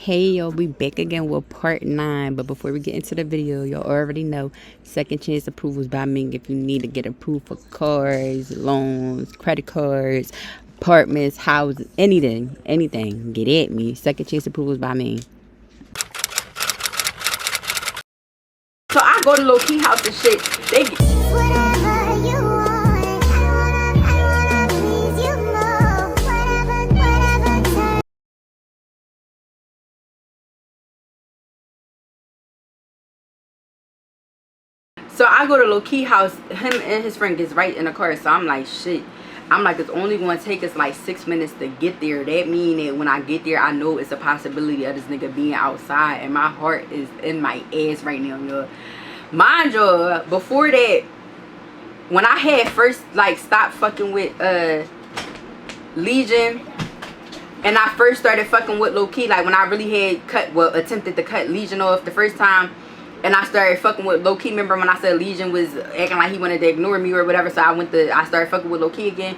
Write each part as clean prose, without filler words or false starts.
Hey y'all, we back again with part 9, but before we get into the video, y'all already know second chance approvals by Ming. If you need to get approved for cars, loans, credit cards, apartments, houses, anything, get at me. Second chance approvals by Ming. So I go to low key house and shit. They whatever you want, I wanna please you more. Whatever. So I go to low key house. Him and his friend gets right in the car. So I'm like, shit. I'm like, it's only going to take us like 6 minutes to get there. That mean that when I get there, I know it's a possibility of this nigga being outside. And my heart is in my ass right now, y'all. Mind you, before that, when I had first like stopped fucking with Legion, and I first started fucking with low key, like when I really had attempted to cut Legion off the first time, and I started fucking with low key. Remember when I said Legion was acting like he wanted to ignore me or whatever, so I started fucking with low key again.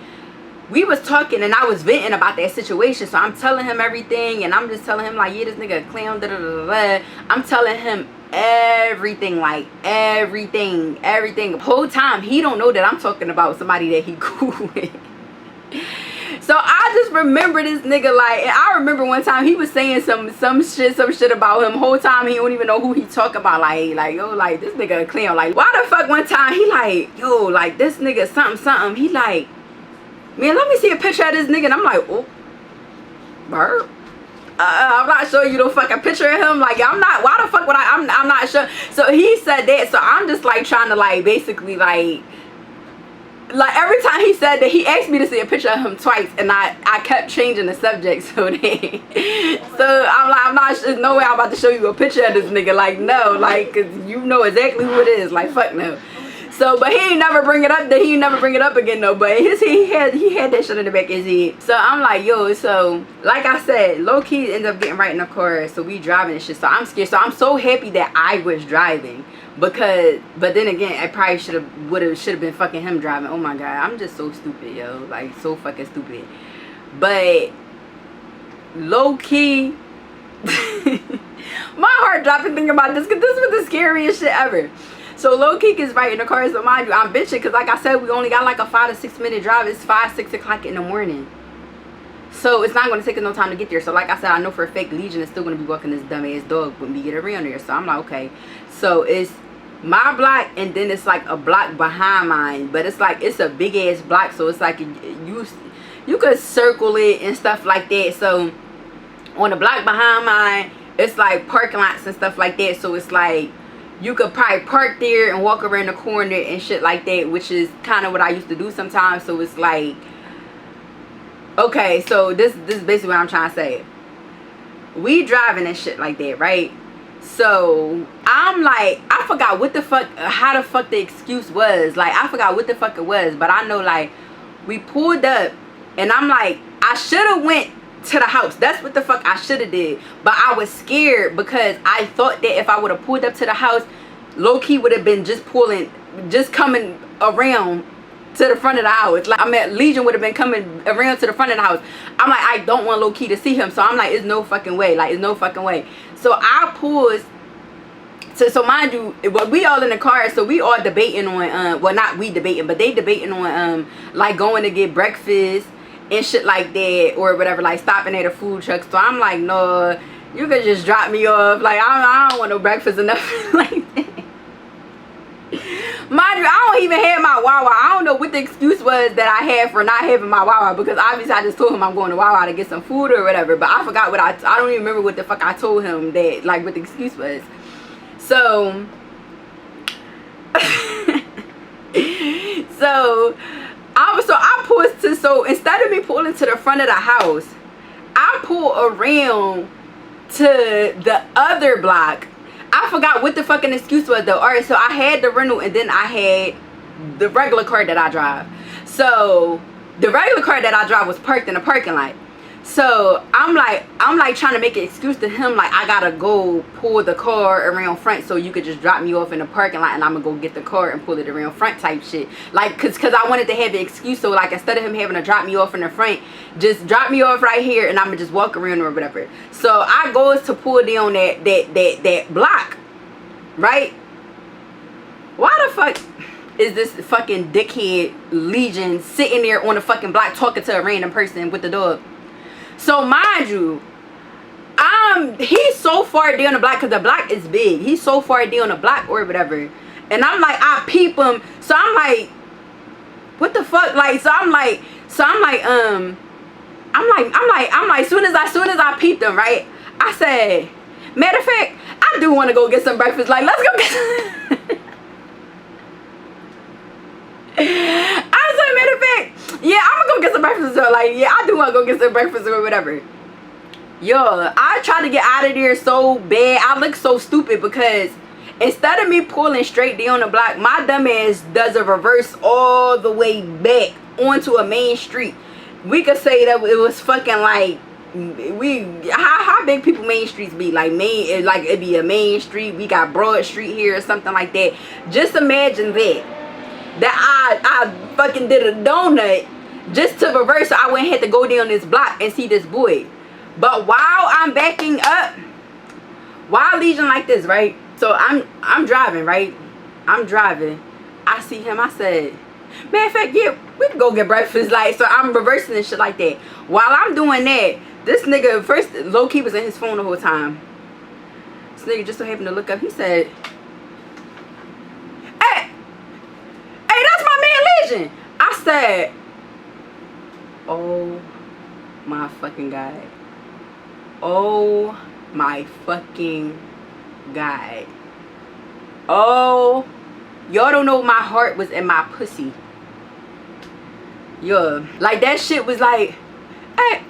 We was talking and I was venting about that situation, so I'm telling him everything, and I'm just telling him like, yeah, this nigga a clown, da da da da. I'm telling him everything, like everything. The whole time he don't know that I'm talking about somebody that he cool with. So I just remember this nigga, like, and I remember one time he was saying some shit about him. Whole time he don't even know who he talk about. Like yo, like this nigga a clown. Like why the fuck one time he like, yo, like this nigga something. He like, man, let me see a picture of this nigga. And I'm like, oh, burp. I'm not showing you no fucking picture of him. Like I'm not. Why the fuck would I'm not sure. So he said that. So I'm just like trying to like basically like every time he said that, he asked me to see a picture of him twice, and I kept changing the subject. So I'm like, I'm not. There's no way I'm about to show you a picture of this nigga. Like no, like 'cause you know exactly who it is. Like fuck no. So, but he ain't never bring it up. That he never bring it up again though. But he had that shit in the back of his head. So I'm like, yo. So like I said, low key ends up getting right in the car. So we driving and shit. So I'm scared. So I'm so happy that I was driving, because. But then again, I probably should have been fucking him driving. Oh my god, I'm just so stupid, yo. Like so fucking stupid. But low key, my heart dropping thinking about this, because this was the scariest shit ever. So low key is right in the car. So mind you, I'm bitching because like I said, we only got like a 5 to 6 minute drive. It's 5-6 o'clock in the morning, so it's not going to take us no time to get there. So like I said, I know for a fact Legion is still going to be walking this dumb ass dog when we get around there. So I'm like, okay. So it's my block, and then it's like a block behind mine, but it's like it's a big ass block. So it's like you could circle it and stuff like that. So on the block behind mine, it's like parking lots and stuff like that. So it's like you could probably park there and walk around the corner and shit like that, which is kind of what I used to do sometimes. So it's like, okay, so this is basically what I'm trying to say. We driving and shit like that, right? So I'm like, I forgot what the fuck, how the fuck the excuse was. Like I forgot what the fuck it was, but I know like we pulled up, and I'm like, I should have went to the house. That's what the fuck I should have did. But I was scared because I thought that if I would have pulled up to the house, low key would have been just coming around to the front of the house. Like I mean, Legion would have been coming around to the front of the house. I'm like, I don't want low key to see him. So I'm like, it's no fucking way. Like it's no fucking way. So I paused. So mind you, we all in the car, so we all debating on well, not we debating, but they debating on like going to get breakfast and shit like that, or whatever, like stopping at a food truck. So I'm like, no, you could just drop me off. Like I don't want no breakfast or nothing like that. Mind you, I don't even have my Wawa. I don't know what the excuse was that I had for not having my Wawa, because obviously I just told him I'm going to Wawa to get some food or whatever. But I forgot what I don't even remember what the fuck I told him, that like what the excuse was. So I pulled so instead of me pulling to the front of the house, I pulled around to the other block. I forgot what the fucking excuse was though. Alright, so I had the rental, and then I had the regular car that I drive. So the regular car that I drive was parked in the parking lot. So I'm like trying to make an excuse to him, like I gotta go pull the car around front so you could just drop me off in the parking lot and I'm gonna go get the car and pull it around front type shit. Like cause I wanted to have an excuse, so like instead of him having to drop me off in the front, just drop me off right here and I'm gonna just walk around or whatever. So I goes to pull down that block, right? Why the fuck is this fucking dickhead Legion sitting there on the fucking block talking to a random person with the dog? So mind you, he's so far down the block, because the block is big. He's so far down the block or whatever. And I'm like, I peep him. So I'm like, what the fuck? Like, I'm like, soon as I peeped him, right? I said, matter of fact, I do want to go get some breakfast. Like, let's go get some. I said, matter of fact, yeah, I'm gonna go get some breakfast. So like, yeah, I do want to go get some breakfast or whatever. Yo, I tried to get out of there so bad. I look so stupid because instead of me pulling straight down the block, my dumb ass does a reverse all the way back onto a main street. We could say that it was fucking like, how big people main streets be? Like it'd be a main street. We got Broad Street here or something like that. Just imagine that I fucking did a donut just to reverse, so I went and had to go down this block and see this boy. But while I'm backing up, while Legion like this, right? So I'm driving, right? I'm driving. I see him. I said, matter of fact, yeah, we can go get breakfast. Like, so I'm reversing and shit like that. While I'm doing that, this nigga first low key was in his phone the whole time. This nigga just so happened to look up. He said, hey, that's my man Legion. I said, oh my fucking God. Oh my fucking God. Oh, y'all don't know my heart was in my pussy. Yo, like that shit was like, hey,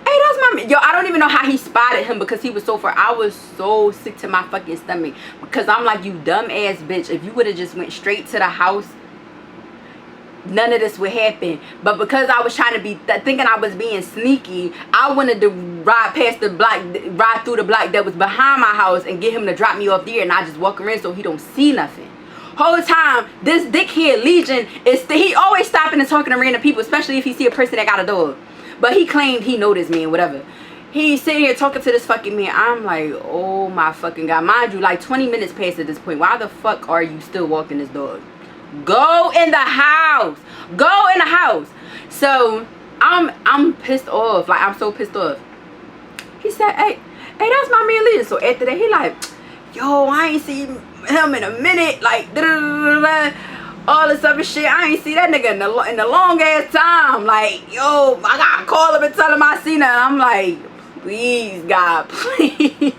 that's my man. Yo, I don't even know how he spotted him because he was so far. I was so sick to my fucking stomach because I'm like, you dumb ass bitch. If you would have just went straight to the house, none of this would happen. But because I was trying to be thinking I was being sneaky, I wanted to ride past the block, ride through the block that was behind my house and get him to drop me off there, and I just walk around so he don't see nothing. Whole time this dickhead Legion he always stopping and talking to random people, especially if he see a person that got a dog. But he claimed he noticed me and whatever. He's sitting here talking to this fucking man. I'm like, oh my fucking God. Mind you, like 20 minutes past at this point. Why the fuck are you still walking this dog? Go in the house. Go in the house. So I'm pissed off. Like, I'm so pissed off. He said, hey, that's my man Legion. So after that, he like, yo, I ain't seen him in a minute. Like, all this other shit. I ain't see that nigga in the long ass time. Like, yo, I gotta call him and tell him I seen him. I'm like, please, God, please.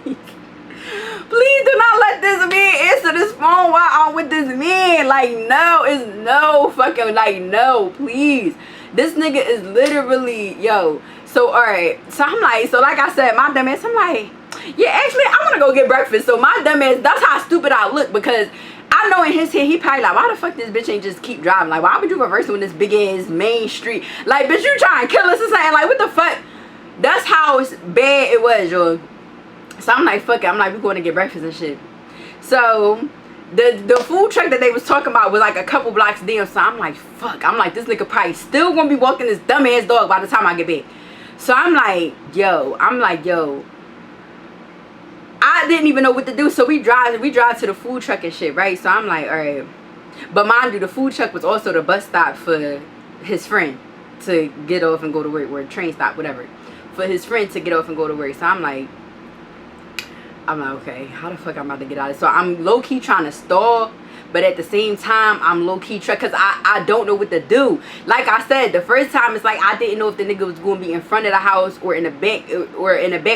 Please do not let this man answer this phone while I'm with this man. Like, no, it's no fucking, like, no, please. This nigga is literally, yo. So, alright. So, I'm like, so like I said, my dumb ass, I'm like, yeah, actually, I want to go get breakfast. So, my dumb ass, that's how stupid I look, because I know in his head, he probably like, why the fuck this bitch ain't just keep driving? Like, why would you reverse on this big ass main street? Like, bitch, you trying to kill us or something? Like, what the fuck? That's how bad it was, yo. So I'm like, fuck it. I'm like, we're going to get breakfast and shit. So the food truck that they was talking about was like a couple blocks down. So I'm like, fuck. I'm like, this nigga probably still gonna be walking this dumb ass dog by the time I get back. So I'm like, yo. I didn't even know what to do. So we drive to the food truck and shit, right? So I'm like, all right. But mind you, the food truck was also the bus stop for his friend to get off and go to work, or train stop, whatever, for his friend to get off and go to work. So I'm like, okay, how the fuck I'm about to get out of it? So I'm low-key trying to stall, but at the same time, I'm low-key trying, because I don't know what to do. Like I said, the first time, it's like I didn't know if the nigga was going to be in front of the house or in the back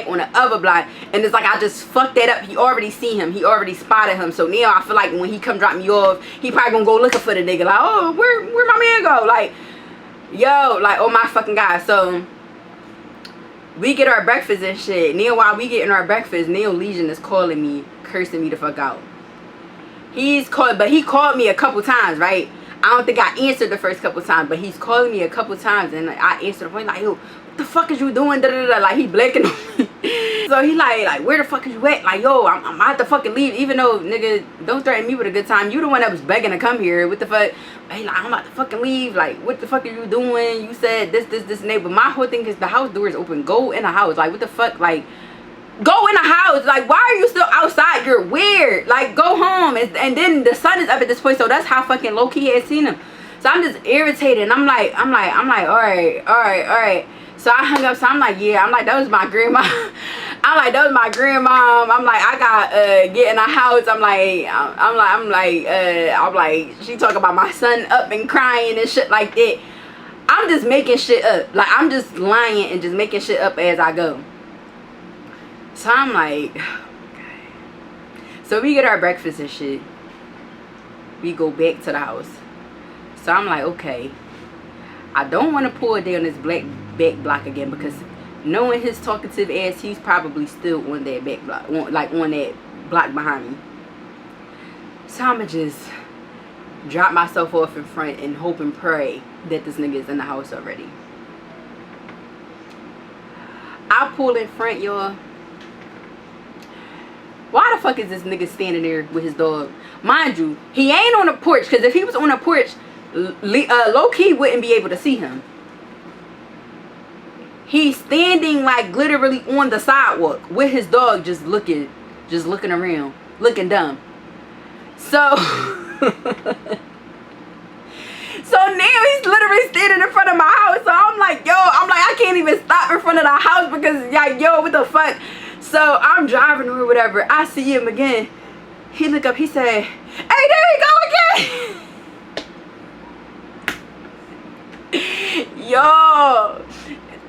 on the other block. And it's like I just fucked that up. He already seen him. He already spotted him. So now I feel like when he come drop me off, he probably going to go looking for the nigga. Like, oh, where my man go? Like, yo, like, oh my fucking God. So we get our breakfast and shit. Now while we getting our breakfast, Neil Legion is calling me, cursing me the fuck out. He called me a couple times, right? I don't think I answered the first couple times, but he's calling me a couple times, and I answered the phone like, yo, what the fuck is you doing? Da, da, da. Like, he blinking on me. So he like, where the fuck is you at? Like, yo, I'm about to fucking leave. Even though, nigga, don't threaten me with a good time. You the one that was begging to come here. What the fuck? He like, I'm about to fucking leave. Like, what the fuck are you doing? You said this, and that. But my whole thing is the house door is open. Go in the house. Like, what the fuck? Like, go in the house. Like, why are you still outside? You're weird. Like, go home. And then the sun is up at this point. So that's how fucking low-key had seen him. So I'm just irritated. And I'm like, all right. So I hung up. So I'm like, yeah. I'm like, that was my grandma. I'm like, that was my grandma. I'm like, I got get in the house. I'm like, she talking about my son up and crying and shit like that. I'm just making shit up. Like, I'm just lying and just making shit up as I go. So I'm like, so we get our breakfast and shit. We go back to the house. So I'm like, okay, I don't want to pull down this back block again, because knowing his talkative ass, he's probably still on that back block, on that block behind me. So I'ma just drop myself off in front and hope and pray that this nigga is in the house already. I pull in front, y'all. Why the fuck is this nigga standing there with his dog? Mind you, he ain't on the porch, because if he was on the porch, low-key wouldn't be able to see him. He's standing like literally on the sidewalk with his dog just looking around, looking dumb. So so now he's literally standing in front of my house. So I'm like, yo, I can't even stop in front of the house because, like, yo, what the fuck? So I'm driving or whatever. I see him again. He look up. He said, hey, there he go again. Yo,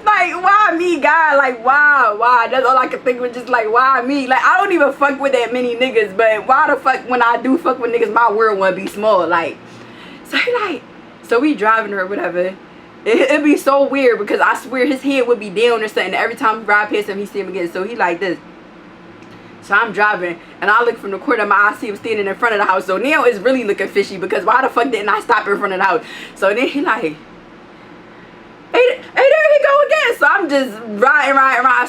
like, why me, God? Like, why? That's all I could think was just like, why me? Like, I don't even fuck with that many niggas, but why the fuck when I do fuck with niggas, my world wanna be small? Like, so he like, so we driving or whatever. It'd be so weird because I swear his head would be down or something. Every time we ride past him, he see him again. So he like this. So I'm driving and I look from the corner of my eye, see him standing in front of the house. So now it's really looking fishy because why the fuck didn't I stop in front of the house? So then he like, hey, there he go again. So I'm just riding.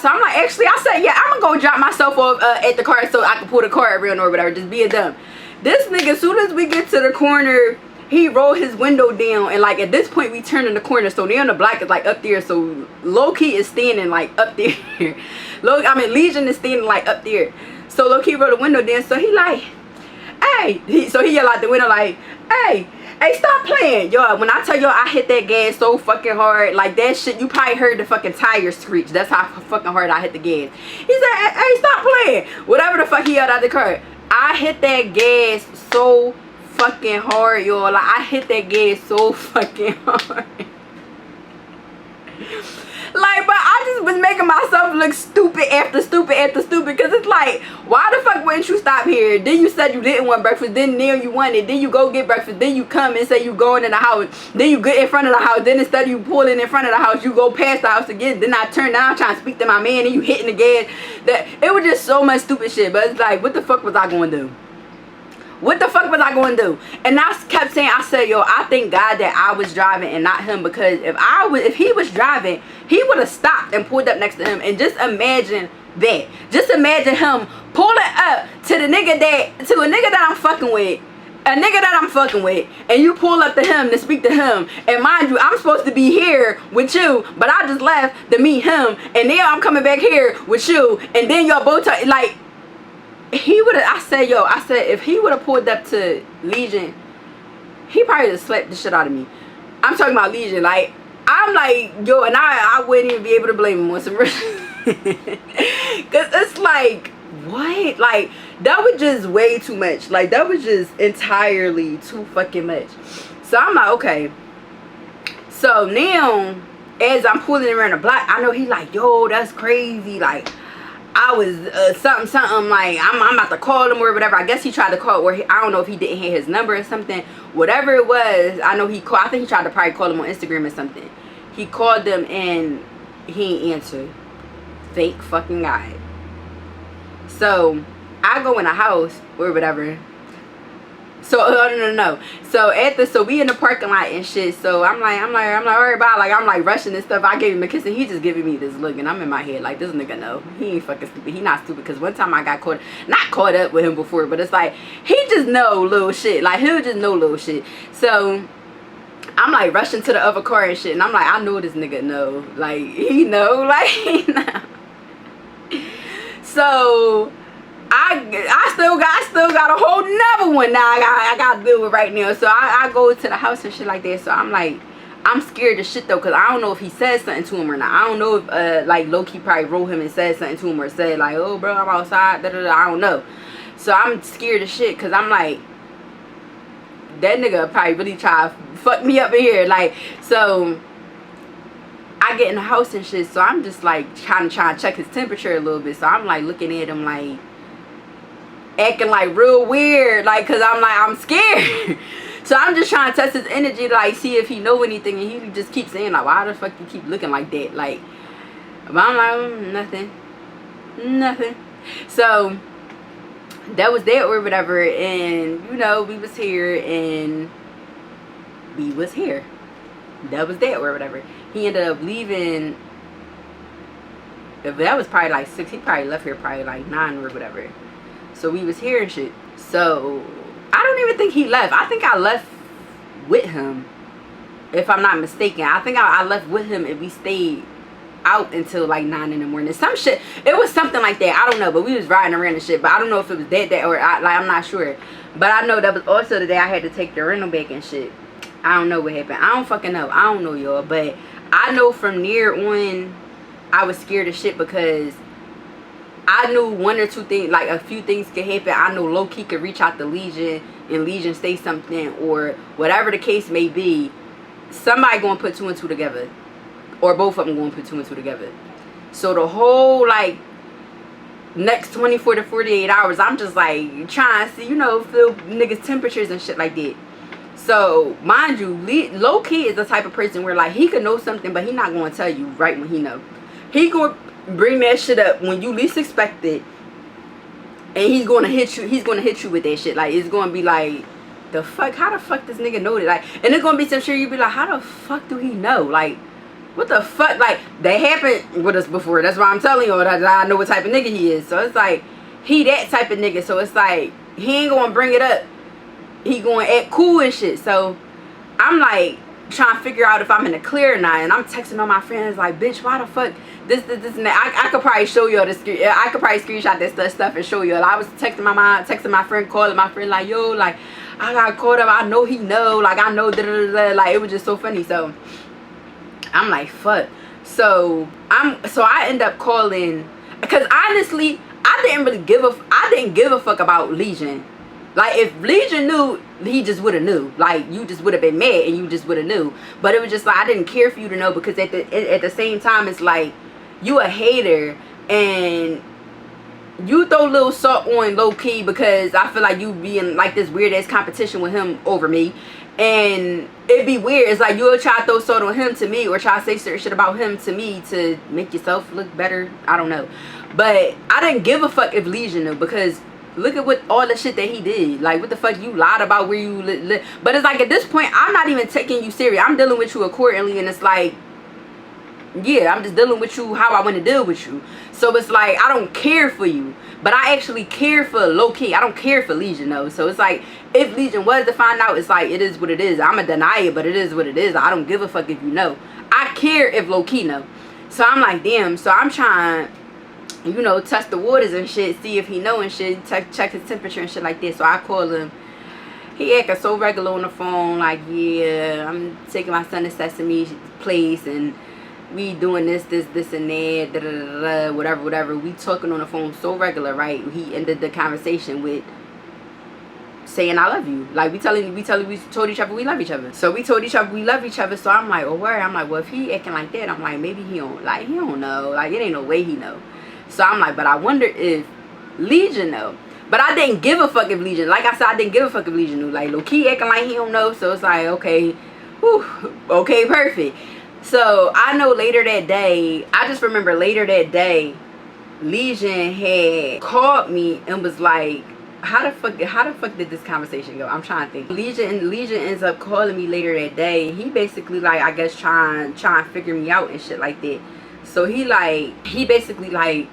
So I'm like, actually, I said, yeah, I'm gonna go drop myself off at the car so I can pull the car around or whatever, just being dumb. This nigga, as soon as we get to the corner, he rolled his window down, and like at this point we turn in the corner, so now the block is like up there, so low-key is standing like up there. Legion is standing like up there. So low-key rolled the window down, so he like, hey, so he yelled out the window like, hey, stop playing. Yo, when I tell y'all I hit that gas so fucking hard, like that shit, you probably heard the fucking tire screech. That's how fucking hard I hit the gas. He said, hey, stop playing. Whatever the fuck he yelled out the car. I hit that gas so fucking hard, y'all. Like, I hit that gas so fucking hard. Like, but I just was making myself look stupid after stupid after stupid, because it's like, why the fuck wouldn't you stop here? Then you said you didn't want breakfast, then now you want it, then you go get breakfast, then you come and say you going in the house, then you get in front of the house, then instead of you pulling in front of the house, you go past the house again, then I turn down trying to speak to my man and you hitting the gas. That it was just so much stupid shit. But it's like, what the fuck was I going to do? What the fuck was I going to do? And I kept saying, I said, yo, I thank God that I was driving and not him, because if he was driving, he would have stopped and pulled up next to him. And just imagine that. Just imagine him pulling up to a nigga that I'm fucking with. A nigga that I'm fucking with, and you pull up to him to speak to him, and mind you, I'm supposed to be here with you, but I just left to meet him, and now I'm coming back here with you, and then y'all both like, he would have, I said if he would have pulled up to Legion, he probably just slapped the shit out of me. I'm talking about Legion. Like, I'm like, yo, and I wouldn't even be able to blame him on some real. Because it's like, what? Like, that was just way too much. Like, that was just entirely too fucking much. So I'm like, okay. So now, as I'm pulling around the block, I know he like, yo, that's crazy. Like, I was something like, I'm about to call him or whatever. I guess he tried to call, or I don't know if he didn't hear his number or something. Whatever it was, I know he called. I think he tried to probably call him on Instagram or something. He called them and he ain't answered. Fake fucking guy. So I go in the house or whatever. So no. So we in the parking lot and shit. So I'm like, all right, bye. Like I'm like rushing and stuff. I gave him a kiss and he just giving me this look, and I'm in my head like, this nigga no, he ain't fucking stupid. He not stupid. Because one time I got not caught up with him before, but it's like he just know little shit. Like he'll just know little shit. So I'm like rushing to the other car and shit, and I'm like, I know this nigga know. Like he know. Like he know. So I still got a whole nother one now I got to deal with right now. So I go to the house and shit like that. So I'm like, I'm scared of shit though, because I don't know if he said something to him or not. I don't know if like low-key probably wrote him and said something to him, or said like, oh bro, I'm outside, da, da, da. I don't know. So I'm scared of shit, because I'm like, that nigga probably really try to fuck me up in here. Like, so I get in the house and shit. So I'm just like trying to check his temperature a little bit. So I'm like looking at him like acting like real weird, like, cause I'm scared. So I'm just trying to test his energy to like see if he know anything, and he just keeps saying like, why the fuck you keep looking like that? Like, but I'm like, nothing. So that was that or whatever, and you know, we was here. That was that or whatever. He ended up leaving. That was probably like 6. He probably left here probably like 9 or whatever. So we was here and shit. So I don't even think he left. I think I left with him, if I'm not mistaken. I think I left with him, and we stayed out until like 9 in the morning. Some shit. It was something like that. I don't know. But we was riding around and shit. But I don't know if it was that day or I'm not sure. But I know that was also the day I had to take the rental back and shit. I don't know what happened. I don't fucking know. I don't know, y'all. But I know from near on, I was scared of shit, because I knew one or two things, like a few things could happen. I know low-key could reach out to Legion, and Legion say something, or whatever the case may be. Somebody gonna put 2 and 2 together, or both of them gonna put 2 and 2 together. So the whole like next 24 to 48 hours, I'm just like trying to see, you know, feel niggas' temperatures and shit like that. So mind you, low-key is the type of person where like he could know something, but he not gonna tell you right when he know. He gonna bring that shit up when you least expect it, and he's gonna hit you with that shit. Like, it's gonna be like, the fuck, how the fuck this nigga know that? Like, and it's gonna be some shit you be like, how the fuck do he know? Like, what the fuck? Like, that happened with us before. That's why I'm telling you that I know what type of nigga he is. So it's like, he that type of nigga. So it's like, he ain't gonna bring it up. He gonna act cool and shit. So I'm like trying to figure out if I'm in the clear or not, and I'm texting all my friends like, bitch, why the fuck this and that. I could probably show y'all this. I could probably screenshot this stuff and show y'all. I was texting my mom, texting my friend, calling my friend like, yo, like, I got caught up. I know he know. Like, I know. Da, da, da, da. Like, it was just so funny. So I'm like, fuck. So I end up calling, because honestly, I didn't give a fuck about Legion. Like, if Legion knew, he just would have knew. Like, you just would have been mad, and you just would have knew. But it was just like, I didn't care for you to know, because at the same time, it's like, you a hater, and you throw a little salt on low-key, because I feel like you be in like this weird ass competition with him over me, and it'd be weird. It's like, you'll try to throw salt on him to me, or try to say certain shit about him to me to make yourself look better. I don't know. But I didn't give a fuck if Legion knew, because look at what all the shit that he did. Like, what the fuck, you lied about where you live. But it's like, at this point, I'm not even taking you serious. I'm dealing with you accordingly, and it's like, yeah, I'm just dealing with you how I want to deal with you. So it's like, I don't care for you, but I actually care for low-key. I don't care for Legion though. So it's like, if Legion was to find out, it's like, it is what it is. I'm gonna deny it, but it is what it is. I don't give a fuck if you know. I care if low-key know. So I'm like, damn. So I'm trying, you know, test the waters and shit, see if he know and shit, check his temperature and shit like this. So I call him. He acting so regular on the phone, like, yeah, I'm taking my son to Sesame Place, and we doing this and that, da, da, da, da, whatever. We talking on the phone so regular, right? He ended the conversation with saying I love you. Like, we told each other we love each other. So we told each other we love each other. So I'm like, oh, word. I'm like, well, if he acting like that, I'm like, maybe he don't know. Like, it ain't no way he know. So I'm like, but I wonder if Legion know. But I didn't give a fuck if Legion. Like I said, I didn't give a fuck if Legion knew. Like, low-key acting like he don't know. So it's like, okay, whew, okay, perfect. So I know later that day, I just remember later that day, Legion had called me and was like, how the fuck did this conversation go? I'm trying to think. Legion ends up calling me later that day. He basically like, I guess trying to figure me out and shit like that. So he basically like,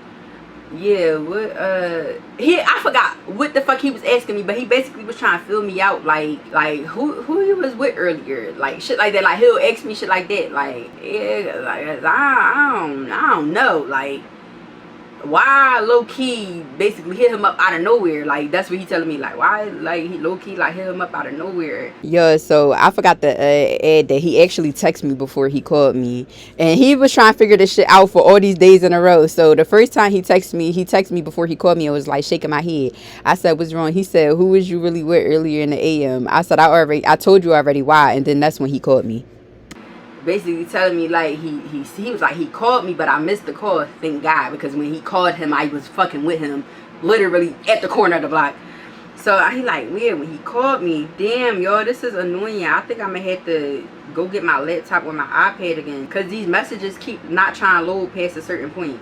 yeah, what I forgot what the fuck he was asking me, but he basically was trying to fill me out, like who he was with earlier, like shit like that. Like he'll ask me shit like that, like, yeah, like I don't know, like why low-key basically hit him up out of nowhere. Like that's what he telling me, like why like he low-key like hit him up out of nowhere. Yeah, so I forgot to add that he actually texted me before he called me, and he was trying to figure this shit out for all these days in a row. So the first time he texted me before he called me and was like shaking my head. I said, what's wrong? He said, who was you really with earlier in the AM? I said, I told you already why. And then that's when he called me, basically telling me like he was like, he called me but I missed the call, thank God, because when he called him I was fucking with him literally at the corner of the block. So he like, weird, when he called me, damn y'all, this is annoying. I think I'm gonna have to go get my laptop or my iPad again, because these messages keep not trying to load past a certain point.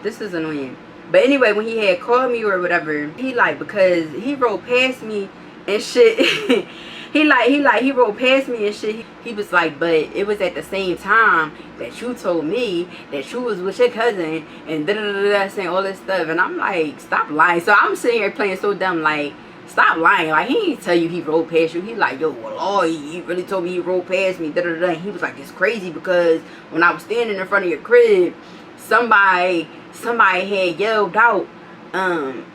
This is annoying. But anyway, when he had called me or whatever, he like, because he rode past me and shit. he rode past me and shit. He was like, but it was at the same time that you told me that you was with your cousin and da-da-da-da, saying all this stuff. And I'm like, stop lying. So I'm sitting here playing so dumb, like, stop lying. Like, he didn't tell you he rode past you. He like, yo, well, oh, he really told me he rode past me, da-da-da. And he was like, it's crazy because when I was standing in front of your crib, somebody had yelled out,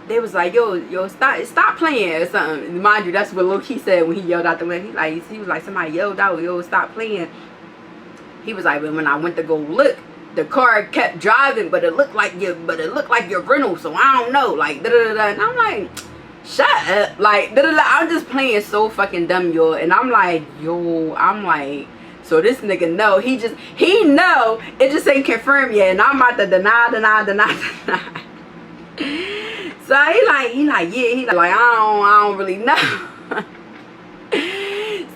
they was like, yo, stop playing or something. Mind you, that's what low-key said when he yelled out the window. He was like, somebody yelled out, yo, stop playing. He was like, but when I went to go look, the car kept driving, but it looked like your rental, so I don't know, like da da da. And I'm like, shut up, like da da da. I'm just playing so fucking dumb, yo. And I'm like, yo, so this nigga know, he know it just ain't confirmed yet, and I'm about to deny. So he like, yeah, I don't really know.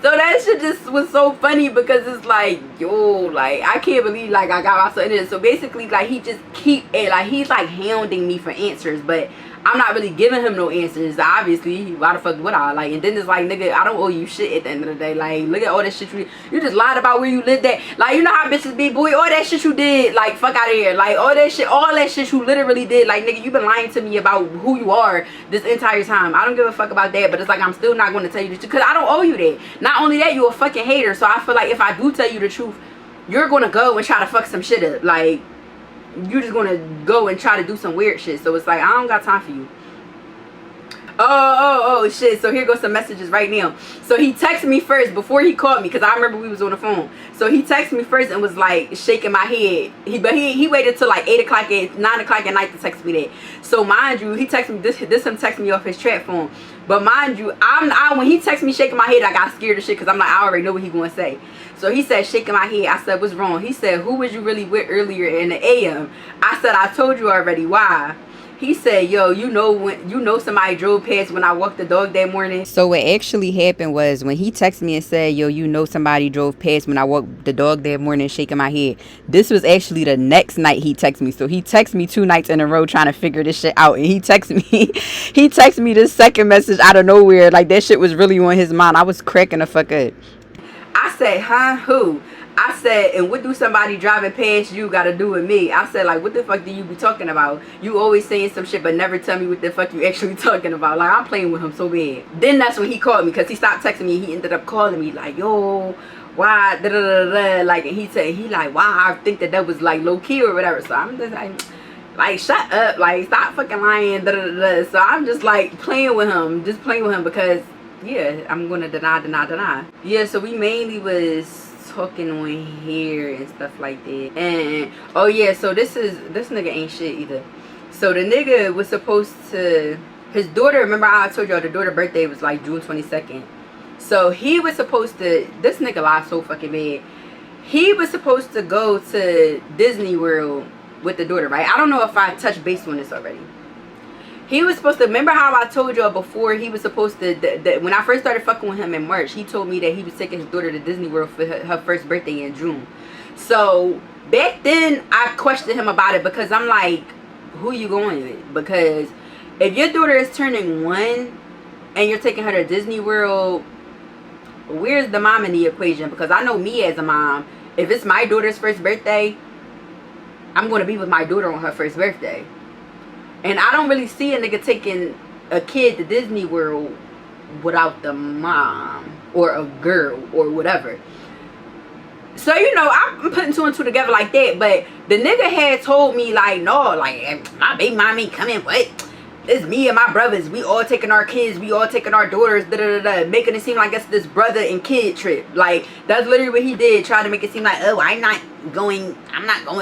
So that shit just was so funny because it's like, yo, like I can't believe like I got myself in it. So basically like he just he's like hounding me for answers, but I'm not really giving him no answers. Obviously, why the fuck would I? Like, and then it's like, nigga, I don't owe you shit at the end of the day. Like, look at all that shit you just lied about where you lived at. Like, you know how bitches be, boy, all that shit you did, like, fuck out of here. Like, all that shit you literally did. Like, nigga, you been lying to me about who you are this entire time. I don't give a fuck about that, but it's like, I'm still not going to tell you the truth because I don't owe you that. Not only that, you a fucking hater. So I feel like if I do tell you the truth, you're going to go and try to fuck some shit up. Like, you're just going to go and try to do some weird shit. So it's like, I don't got time for you. Oh shit. So here goes some messages right now. So he texted me first before he called me, because I remember we was on the phone. So he texted me first and was like shaking my head. He waited till like 9 o'clock at night to text me that. So mind you, he texted me this him texting me off his trap phone. But mind you, when he texted me shaking my head, I got scared of shit because I'm like, I already know what he gonna say. So he said shaking my head. I said, what's wrong? He said, who was you really with earlier in the AM? I said, I told you already. Why? He said, yo, you know somebody drove past when I walked the dog that morning. So what actually happened was when he texted me and said, yo, you know somebody drove past when I walked the dog that morning, shaking my head. This was actually the next night he texted me. So he texted me 2 nights in a row trying to figure this shit out. And he texted me this second message out of nowhere. Like that shit was really on his mind. I was cracking the fuck up. I said, huh? Who? I said, and what do somebody driving past you got to do with me? I said, like, what the fuck do you be talking about? You always saying some shit, but never tell me what the fuck you actually talking about. Like, I'm playing with him so bad. Then that's when he called me, because he stopped texting me. He ended up calling me, like, yo, why, da da da da. Like, and he said, like, why I think that was, like, low-key or whatever. So I'm just like, shut up. Like, stop fucking lying, da da da da. So I'm just, like, playing with him. Just playing with him because, yeah, I'm going to deny. Yeah, so we mainly was talking on here and stuff like that. And oh yeah, so this nigga ain't shit either. So the nigga was supposed to, his daughter, remember I told y'all the daughter birthday was like June 22nd. So he was supposed to, this nigga lied so fucking bad. He was supposed to go to Disney World with the daughter, right? I don't know if I touched base on this already. He was supposed to, remember how I told y'all before, he was supposed to, when I first started fucking with him in March, he told me that he was taking his daughter to Disney World for her first birthday in June. So back then I questioned him about it because I'm like, who you going with? Because if your daughter is turning 1 and you're taking her to Disney World, where's the mom in the equation? Because I know me as a mom, if it's my daughter's first birthday, I'm going to be with my daughter on her first birthday. And I don't really see a nigga taking a kid to Disney World without the mom or a girl or whatever. So, you know, I'm putting 2 and 2 together like that. But the nigga had told me, like, no, like, my baby mom ain't coming. What? It's me and my brothers. We all taking our kids. We all taking our daughters. Da, da, da, da, making it seem like it's this brother and kid trip. Like, that's literally what he did. Trying to make it seem like, oh, I'm not going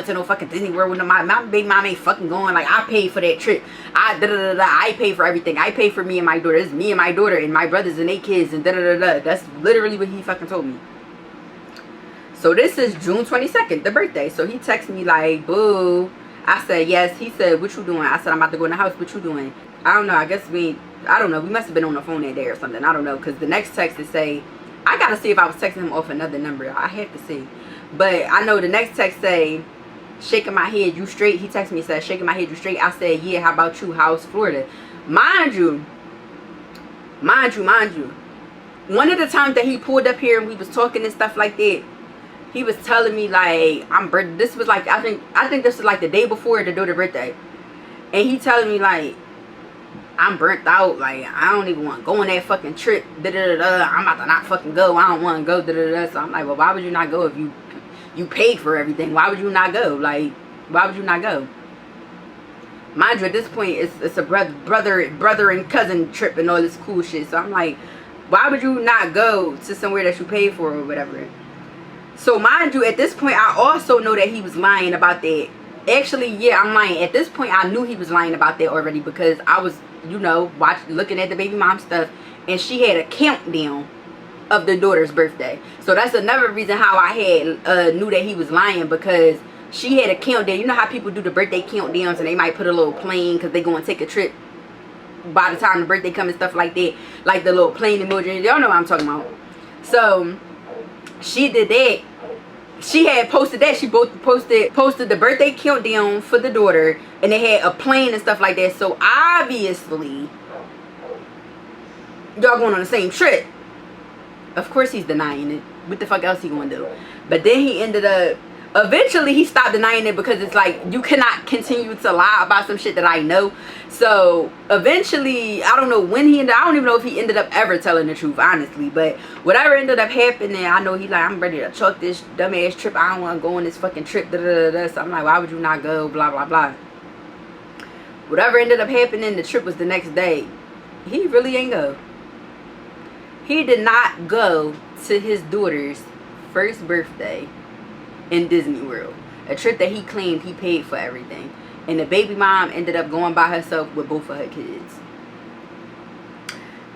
to no fucking Disney World with my baby mom ain't fucking going. Like, I paid for that trip. I paid for everything. I paid for me and my daughter. It's me and my daughter and my brothers and 8 kids and da da da da. That's literally what he fucking told me. So this is June 22nd, the birthday. So he texted me like, boo. I said, yes. He said, what you doing? I said, I'm about to go in the house. What you doing? I don't know. I guess I don't know. We must have been on the phone that day or something. I don't know. Because the next text is say, I got to see if I was texting him off another number. I have to see. But I know the next text say, shaking my head, you straight. He texted me, said, shaking my head, you straight. I said, yeah, how about you? How's Florida? Mind you. One of the times that he pulled up here and we was talking and stuff like that, he was telling me like, this was like, I think this was like the day before the daughter's birthday. And he telling me like, I'm burnt out. Like, I don't even want to go on that fucking trip. Da, da, da, da. I'm about to not fucking go. I don't want to go. Da, da, da. So I'm like, well, why would you not go if you paid for everything? Why would you not go? Like, why would you not go? Mind you, at this point, it's a brother and cousin trip and all this cool shit. So I'm like, why would you not go to somewhere that you paid for or whatever? So mind you, at this point, I also know that he was lying about that. Actually, yeah, I'm lying. At this point, I knew he was lying about that already because I was, you know, looking at the baby mom stuff, and she had a countdown of the daughter's birthday. So that's another reason how I had knew that he was lying, because she had a countdown. You know how people do the birthday countdowns and they might put a little plane because they going to take a trip by the time the birthday comes and stuff like that, like the little plane emoji. Y'all know what I'm talking about. So she did that. She had posted that. She both posted the birthday countdown for the daughter, and they had a plane and stuff like that. So obviously y'all going on the same trip. Of course he's denying it. What the fuck else he gonna do? But then he ended up, eventually he stopped denying it, because it's like, you cannot continue to lie about some shit that I know. So eventually, I don't know when I don't even know if he ended up ever telling the truth, honestly. But whatever ended up happening, I know he like, I'm ready to chuck this dumbass trip. I don't want to go on this fucking trip. Da, da, da, da. So I'm like, why would you not go? Blah, blah, blah. Whatever ended up happening, the trip was the next day. He really ain't go. He did not go to his daughter's first birthday in Disney World, a trip that he claimed he paid for everything, and the baby mom ended up going by herself with both of her kids.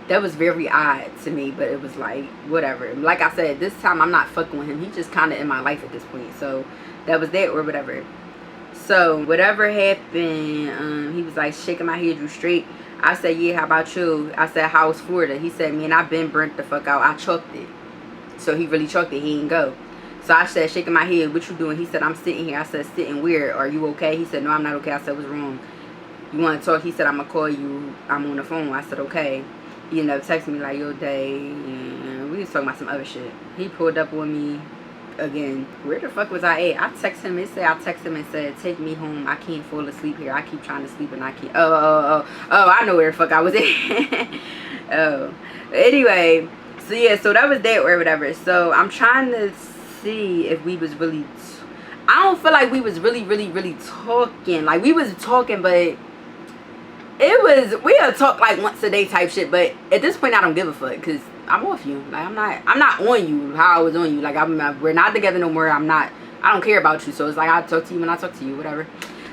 That was very odd to me, but it was like, whatever. Like I said, this time I'm not fucking with him. He's just kind of in my life at this point. So that was that, or whatever. So whatever happened, he was like, shaking my head, you straight. I said, yeah, how about you? I said, how's Florida? He said, man, I've been burnt the fuck out. I chucked it. So he really chucked it. He didn't go. So I said, shaking my head, what you doing? He said, I'm sitting here. I said, sitting where? Are you okay? He said, no, I'm not okay. I said, what's wrong? You want to talk? He said, I'm going to call you. I'm on the phone. I said, okay. He ended up texting me like, yo, Day. And we was talking about some other shit. He pulled up on me again. Where the fuck was I at? I texted him. I texted him and said, take me home. I can't fall asleep here. I keep trying to sleep and I can't. Oh, I know where the fuck I was at. Oh. Anyway, so yeah, so that was that or whatever. So I'm trying to see if we was really, I don't feel like we was really talking. Like, we was talking, but it was, we'll talk like once a day type shit. But at this point I don't give a fuck, because I'm off you. Like, I'm not on you how I was on you. Like, we're not together no more. I don't care about you. So it's like, I talk to you when I talk to you, whatever.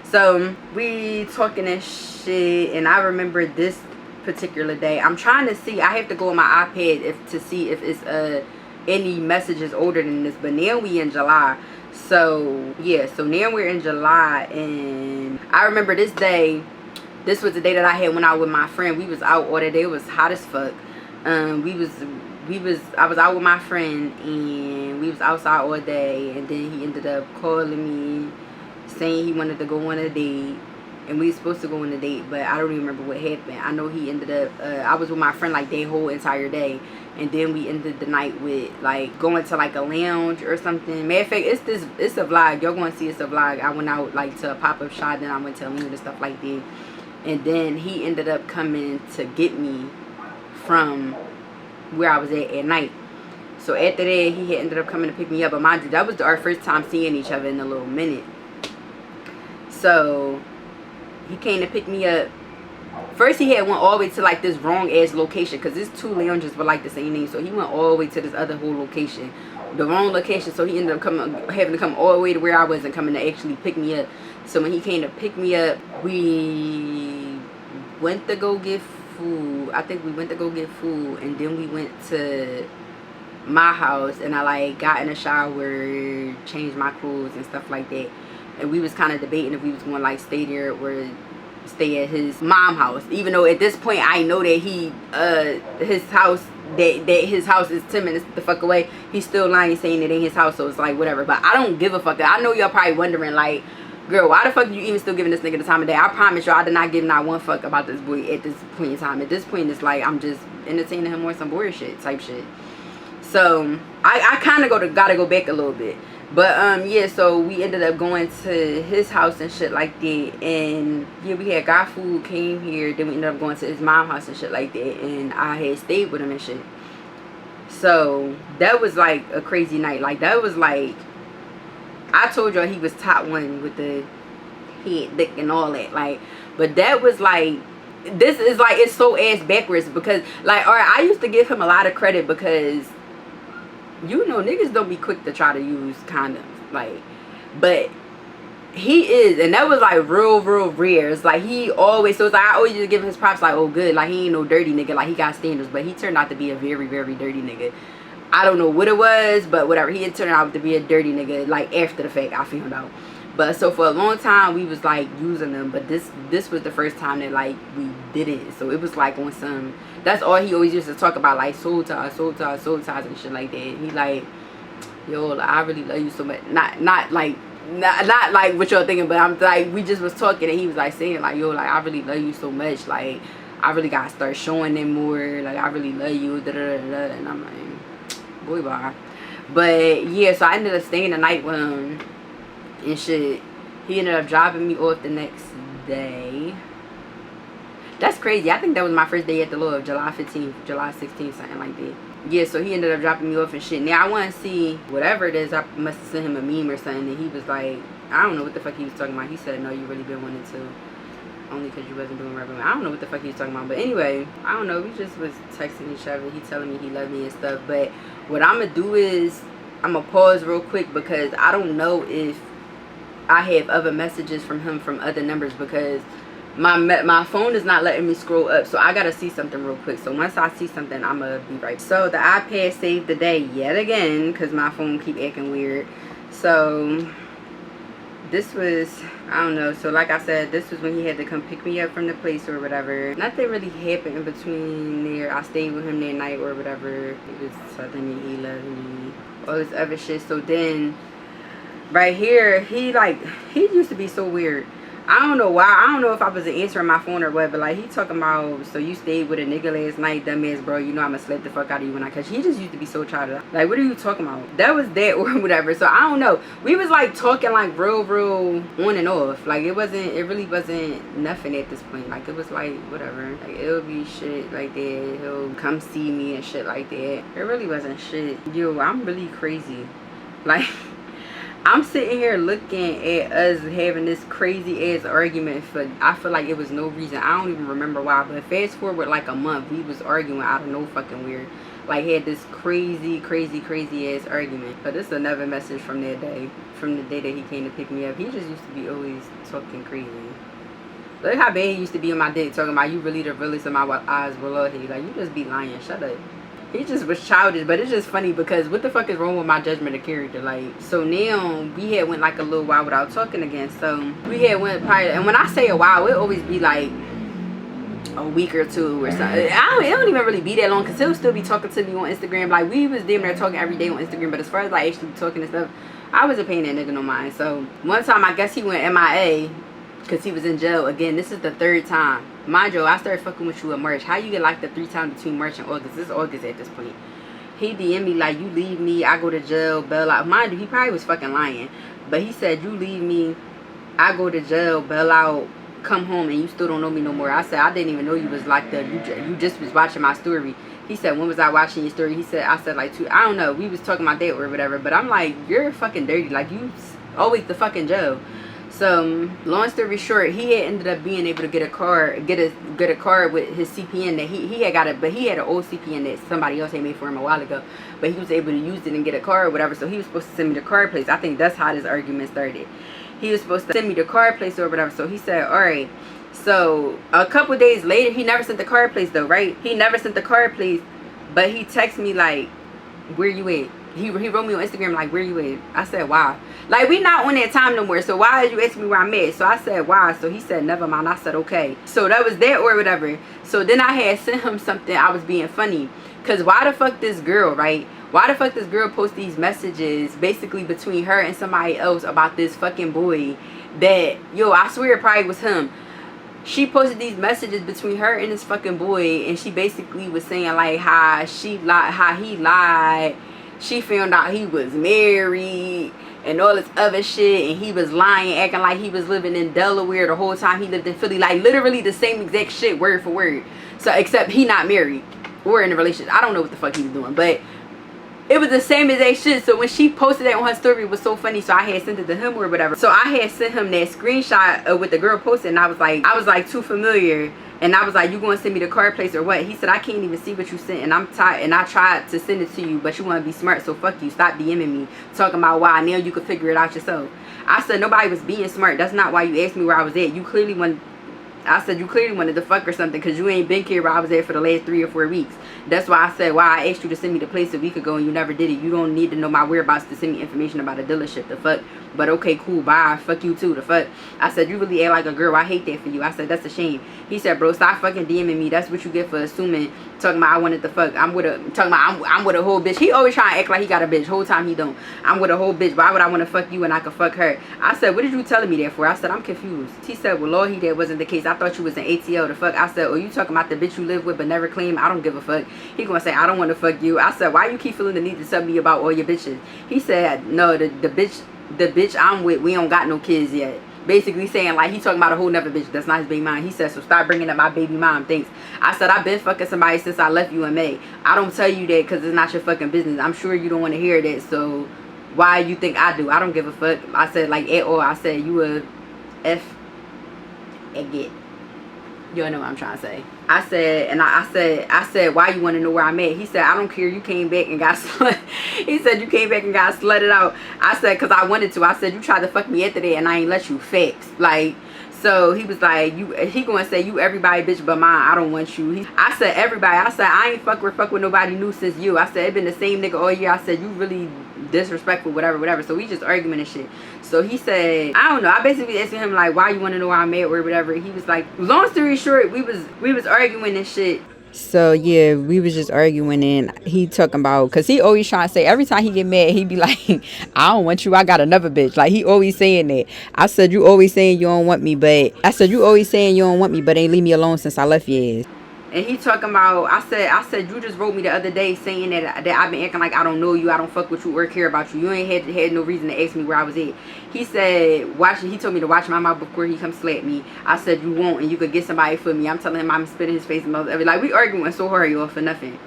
So we talking and shit, and I remember this particular day, I'm trying to see, I have to go on my iPad to see if it's any messages older than this, but now we in July. So yeah, so now we're in July, and I remember this day. This was the day that I had went out with my friend. We was out all that day. It was hot as fuck. I was out with my friend, and we was outside all day, and then he ended up calling me saying he wanted to go on a date, and we was supposed to go on a date, but I don't even remember what happened. I know he ended up I was with my friend like that whole entire day, and then we ended the night with like going to like a lounge or something. Matter of fact, it's a vlog, y'all gonna see. It's a vlog. I went out like to a pop-up shop, then I went to a lounge and stuff like that, and then he ended up coming to get me from where I was at night. So after that, he had ended up coming to pick me up, but mind you, that was our first time seeing each other in a little minute. So he came to pick me up. First he had went all the way to like this wrong ass location, because there's 2 lounges with like the same name. So he went all the way to this other whole location, the wrong location. So he ended up having to come all the way to where I was and coming to actually pick me up. So when he came to pick me up, we went to go get food. I think we went to go get food, and then we went to my house, and I like got in the shower, changed my clothes and stuff like that. And we was kind of debating if we was going to like stay there or stay at his mom house, even though at this point I know that he his house that his house is 10 minutes the fuck away. He's still lying saying it ain't his house, so it's like whatever. But I don't give a fuck. I know y'all probably wondering like, girl, why the fuck are you even still giving this nigga the time of day? I promise y'all I did not give not one fuck about this boy at this point in time. At this point it's like I'm just entertaining him on some bullshit type shit. So I kind of gotta go back a little bit. But yeah, so we ended up going to his house and shit like that, and yeah, we had got food, came here, then we ended up going to his mom's house and shit like that, and I had stayed with him and shit. So that was like a crazy night. Like that was like, I told y'all he was top 1 with the head, dick, and all that. Like, but that was like, this is like, it's so ass backwards, because like, alright, I used to give him a lot of credit because, you know, niggas don't be quick to try to use condoms, like, but he is, and that was like real rare. It's like he always, so it's like I always just give him his props, like, oh good, like he ain't no dirty nigga, like he got standards. But he turned out to be a very dirty nigga. I don't know what it was, but whatever, he had turned out to be a dirty nigga, like after the fact I found out. But so for a long time we was like using them, but this was the first time that like we did it. So it was like on some, that's all he always used to talk about, like soul ties and shit like that. He like, yo, like, I really love you so much. Not like what y'all thinking, but I'm like, we just was talking and he was like saying like, yo, like I really love you so much, like I really gotta start showing them more, like I really love you, da da da da. And I'm like, boy bye. But yeah, so I ended up staying the night with him and shit. He ended up dropping me off the next day. That's crazy. I think that was my first day at the Lord, July 15th, July 16th, something like that. Yeah, so he ended up dropping me off and shit. Now I want to see whatever it is. I must have sent him a meme or something, and he was like, I don't know what the fuck he was talking about. He said, no, you really been wanting to, only because you wasn't doing rubber. I don't know what the fuck he was talking about. But anyway, I don't know. We just was texting each other. He telling me he loved me and stuff. But what I'm going to do is I'm going to pause real quick, because I don't know if I have other messages from him from other numbers, because my phone is not letting me scroll up. So I gotta see something real quick. So once I see something, I'm gonna be right. So the iPad saved the day yet again, because my phone keep acting weird. So this was, I don't know, so like I said, this was when he had to come pick me up from the place or whatever. Nothing really happened in between there. I stayed with him that night or whatever. He was telling me he loved me, all this other shit. So then right here, he used to be so weird. I don't know why. I don't know if I was answering my phone or what, but like he talking about, so you stayed with a nigga last night, dumbass, bro, you know I'ma slap the fuck out of you when I catch. He just used to be so childish. Like, what are you talking about? That was that or whatever. So I don't know. We was like talking like real on and off. Like it really wasn't nothing at this point. Like it was like whatever. Like it'll be shit like that. He'll come see me and shit like that. It really wasn't shit. Yo, I'm really crazy. Like I'm sitting here looking at us having this crazy ass argument for, I feel like it was no reason. I don't even remember why, but fast forward like a month, we was arguing out of no fucking weird. Like had this crazy ass argument. But this is another message from that day, from the day that he came to pick me up. He just used to be always talking crazy. Look how bad he used to be on my dick, talking about you really the realest of my eyes, wallahi. Like you just be lying, shut up. He just was childish, but it's just funny because what the fuck is wrong with my judgment of character? Like, so now we had went like a little while without talking again. So we had went probably, and when I say a while, it always be like a week or two or something. It don't even really be that long, because he'll still be talking to me on Instagram. Like we was damn near talking every day on Instagram, but as far as like actually talking and stuff, I wasn't paying that nigga no mind. So one time I guess he went MIA because he was in jail again. This is the 3rd time. Mind you, I started fucking with you in March. How you get locked up 3 times between March and August? This is August at this point. He DM me like, you leave me, I go to jail, bail out. Mind you, he probably was fucking lying. But he said, you leave me, I go to jail, bail out, come home, and you still don't know me no more. I said, I didn't even know you was locked up. You just was watching my story. He said, when was I watching your story? He said, I said like 2, I don't know. We was talking about that or whatever. But I'm like, you're fucking dirty. Like, you always the fucking jail. So long story short, he had ended up being able to get a car with his CPN that he had got it, but he had an old CPN that somebody else had made for him a while ago. But he was able to use it and get a car or whatever. So he was supposed to send me the car place. I think that's how this argument started. He was supposed to send me the car place or whatever. So he said, all right. So a couple days later, he never sent the car place though, right? He never sent the car place, but he texted me like, where you at? He wrote me on Instagram like, where you at? I said, why? Like, we not on that time no more, so why did you ask me where I'm at? So I said, why? So he said, never mind. I said, okay. So that was that or whatever. So then I had sent him something. I was being funny, because why the fuck this girl, right? Why the fuck this girl post these messages basically between her and somebody else about this fucking boy that, yo, I swear it probably was him. She posted these messages between her and this fucking boy, and she basically was saying like how he lied. She found out he was married and all this other shit, and he was lying, acting like he was living in Delaware the whole time he lived in Philly. Like, literally the same exact shit, word for word. So, except he not married or in a relationship. I don't know what the fuck he was doing, but it was the same exact shit. So when she posted that on her story, it was so funny. So I had sent it to him or whatever. So I had sent him that screenshot of what the girl posted, and I was like too familiar. And I was like, you going to send me the card place or what? He said, I can't even see what you sent, and I'm tired, and I tried to send it to you, but you want to be smart, so fuck you. Stop DMing me, talking about why. Now you can figure it out yourself. I said, nobody was being smart. That's not why you asked me where I was at. You clearly wanted to fuck or something, because you ain't been here where I was at for the last 3 or 4 weeks. That's why I said, why I asked you to send me the place a week ago and you never did it. You don't need to know my whereabouts to send me information about a dealership. The fuck? But okay, cool, bye. Fuck you too. The fuck? I said, you really act like a girl. I hate that for you. I said, that's a shame. He said, bro, stop fucking DMing me. That's what you get for assuming, talking about I wanted to fuck. I'm with a whole bitch. He always trying to act like he got a bitch. Whole time he don't. I'm with a whole bitch. Why would I want to fuck you when I could fuck her? I said, what did you telling me that for? I said, I'm confused. He said, well, Lord, that wasn't the case. I thought you was an ATL. The fuck? I said, oh, you talking about the bitch you live with but never claim? I don't give a fuck. He gonna say, I don't want to fuck you. I said, why you keep feeling the need to tell me about all your bitches? He said, no, the bitch I'm with, we don't got no kids yet. Basically saying like he talking about a whole nother bitch that's not his baby mom. He said, so stop bringing up my baby mom. Thanks. I said, I've been fucking somebody since I left you in May. I don't tell you that because it's not your fucking business. I'm sure you don't want to hear that, so why you think I do? I don't give a fuck. I said, like, at all. I said, you a F and get. You know what I'm trying to say. I said, why you want to know where I'm at? He said, I don't care. You came back and got slut. He said, you came back and got slutted out. I said, because I wanted to. I said, you tried to fuck me after that and I ain't let you. Facts. Like, so he was like, he gonna say, you everybody bitch but mine. I don't want you. I said, everybody. I said, I ain't fuck with nobody new since you. I said, it been the same nigga all year. I said, you really disrespectful, whatever. So we just arguing and shit. So he said, I don't know. I basically asked him like, why you want to know where I'm at or whatever. He was like, long story short, we was arguing and shit. So yeah, we was just arguing, and he talking about, because he always trying to say, every time he get mad, he be like, I don't want you, I got another bitch. Like, he always saying that. I said, you always saying you don't want me, but ain't leave me alone since I left your ass. And he talking about, I said, you just wrote me the other day saying that I've been acting like I don't know you, I don't fuck with you or care about you. You ain't had no reason to ask me where I was at. He said, he told me to watch my mouth before he come slap me. I said, you won't, and you could get somebody for me. I'm telling him I'm spitting his face and mouth. Like, we arguing so hard, y'all, for nothing.